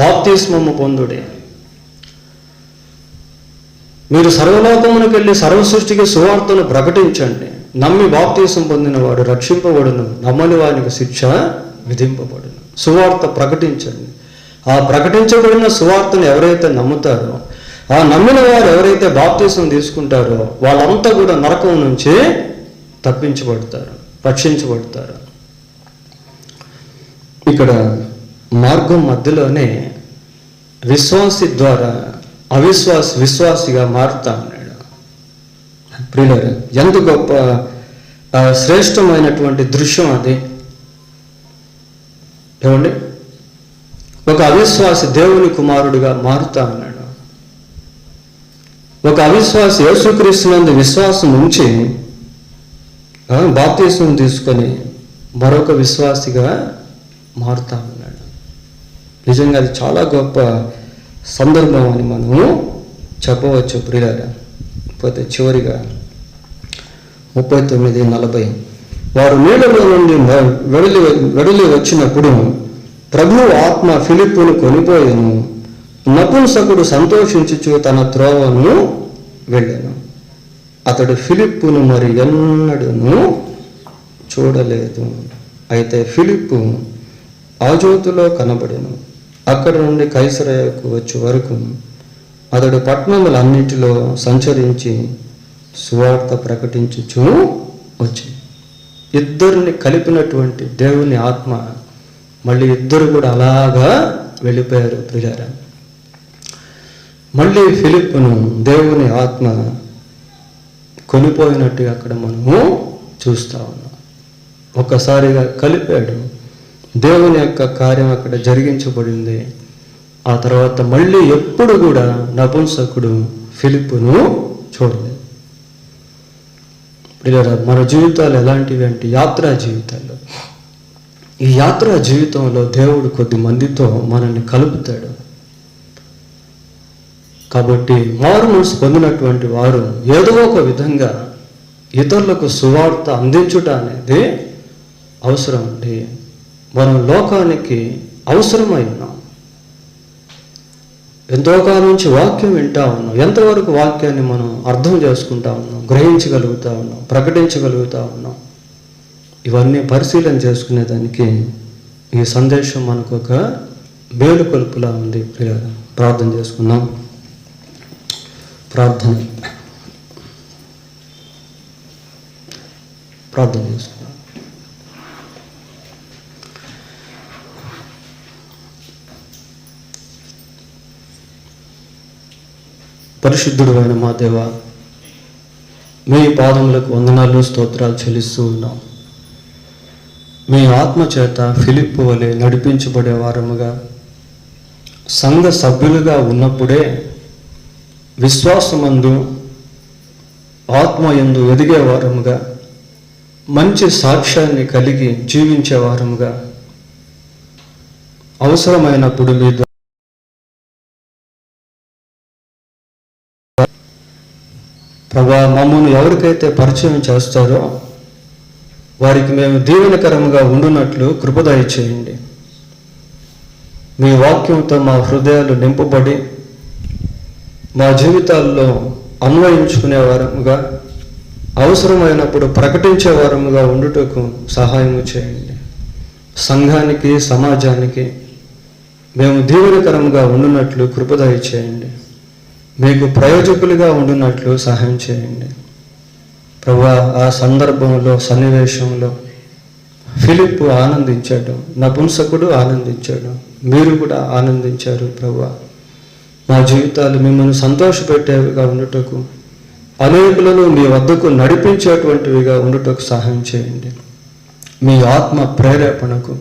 బాప్తిస్మము పొందుడే. మీరు సర్వలోకమునకు వెళ్ళి సర్వసృష్టికి సువార్తను ప్రకటించండి. నమ్మి బాప్తిసం పొందిన వాడు రక్షింపబడును, నమ్మని వానికి శిక్ష విధింపబడును. సువార్త ప్రకటించండి. ఆ ప్రకటించబడిన సువార్తను ఎవరైతే నమ్ముతారో, ఆ నమ్మిన వారు ఎవరైతే బాప్తిసం తీసుకుంటారో వాళ్ళంతా కూడా నరకం నుంచి తప్పించబడతారు, రక్షించబడతారు. ఇక్కడ మార్గం మధ్యలోనే విశ్వాసి ద్వారా విశ్వాసిగా మారుతా ఉన్నాడు. ప్రియులారా, ఎంత గొప్ప శ్రేష్టమైనటువంటి దృశ్యం అది. ఏమండి, ఒక అవిశ్వాసి దేవుని కుమారుడిగా మారుతా ఉన్నాడు. ఒక అవిశ్వాసి యేసుక్రీస్తునందు విశ్వాసం ఉంచి బాప్తిసం తీసుకొని మరొక విశ్వాసిగా మారుతా ఉన్నాడు. నిజంగా అది చాలా గొప్ప సందర్భం అని మనము చెప్పవచ్చు. ప్రియులారా, పోతే చివరిగా 39:40 వారు నీళ్ళలో నుండి వెడలి వచ్చినప్పుడు ప్రభువు ఆత్మ ఫిలిప్పును కొనిపోయాను. నపుంసకుడు సంతోషించుచు తన త్రోవను వెళ్ళాను. అతడు ఫిలిప్పును మరి ఎన్నడూను చూడలేదు అయితే ఫిలిప్పు ఆజోతులో కనబడెను. అక్కడ నుండి కైసరయకు వచ్చే వరకు అతడు పట్టణములన్నిటిలో సంచరించి సువార్త ప్రకటించుచూ వచ్చి. ఇద్దరిని కలిపినటువంటి దేవుని ఆత్మ మళ్ళీ ఇద్దరు కూడా అలాగా వెళ్ళిపోయారు ప్రియులారా. మళ్ళీ ఫిలిప్పును దేవుని ఆత్మ కొనిపోయినట్టుగా అక్కడ మనము చూస్తూ ఉన్నాం. ఒక్కసారిగా కలిపాడు, దేవుని యొక్క కార్యం అక్కడ జరిగించబడింది. ఆ తర్వాత మళ్ళీ ఎప్పుడు కూడా నపుంసకుడు ఫిలిప్పును చూడలేదు. ప్రియులారా, మన జీవితాలు ఎలాంటివి అంటే యాత్రా జీవితాలు. ఈ యాత్రా జీవితంలో దేవుడు కొద్ది మందితో మనల్ని కలుపుతాడు. కాబట్టి మారు మనసు పొందినటువంటి వారు ఏదో ఒక విధంగా ఇతరులకు సువార్త అందించుట అనేది అవసరం అండి. మనం లోకానికి అవసరమై ఉన్నాం. ఎంతో కాలం నుంచి వాక్యం వింటా ఉన్నాం. ఎంతవరకు వాక్యాన్ని మనం అర్థం చేసుకుంటా ఉన్నాం, గ్రహించగలుగుతా ఉన్నాం, ప్రకటించగలుగుతా ఉన్నాం. ఇవన్నీ పరిశీలన చేసుకునేదానికి ఈ సందేశం మనకు ఒక మేలుకొలుపులా ఉంది. ప్రార్థన చేసుకుందాం. ప్రార్థన చేసుకుందాం. పరిశుద్ధుడు అయిన మా దేవ, మీ పాదములకు వందనాలు స్తోత్రాలు చెల్లిస్తూ ఉన్నాం. మీ ఆత్మ చేత ఫిలిప్పు వలె నడిపించబడే వారముగా, సంఘ సభ్యులుగా ఉన్నప్పుడే విశ్వాసమందు ఆత్మయందు ఎదిగే వారముగా, మంచి సాక్ష్యాన్ని కలిగి జీవించే వారముగా, అవసరమైనప్పుడు మీ ప్రభా మమ్మల్ని ఎవరికైతే పరిచయం చేస్తారో వారికి మేము దీవెనకరముగా ఉండునట్లు కృప దయచేయండి. మీ వాక్యంతో మా హృదయాలు నింపబడి మా జీవితాల్లో అన్వయించుకునే వారముగా, అవసరమైనప్పుడు ప్రకటించే వారముగా ఉండుటకు సహాయము చేయండి. సంఘానికి, సమాజానికి మేము దీవెనకరముగా ఉండునట్లు కృప దయచేయండి. మీకు ప్రయోజకులుగా ఉండునట్లు సహాయం చేయండి. ప్రభువా, ఆ సందర్భంలో, సన్నివేశంలో ఫిలిప్పు ఆనందించాడు, నపుంసకుడు ఆనందించాడు, మీరు కూడా ఆనందించారు. ప్రభువా, మా జీవితాలు మిమ్మల్ని సంతోషపెట్టేవిగా ఉండుటకు, అనేకులను మీ వద్దకు నడిపించేటువంటివిగా ఉండుటకు సహాయం చేయండి. మీ ఆత్మ ప్రేరేపణకు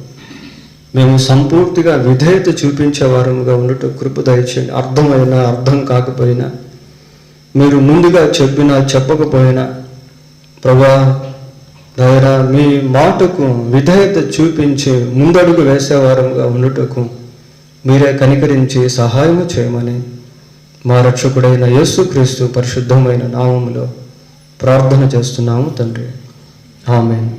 మేము సంపూర్తిగా విధేయత చూపించే వారముగా ఉండుటకు కృప దయచేయండి. అర్థమైనా అర్థం కాకపోయినా, మీరు ముందుగా చెప్పినా చెప్పకపోయినా, ప్రభా దయరా మీ మాటకు విధేయత చూపించి ముందడుగు వేసేవారంగా ఉండుటకు మీరే కనికరించి సహాయము చేయమని మా రక్షకుడైన యేసుక్రీస్తు పరిశుద్ధమైన నామములో ప్రార్థన చేస్తున్నాము తండ్రి. ఆమేన్.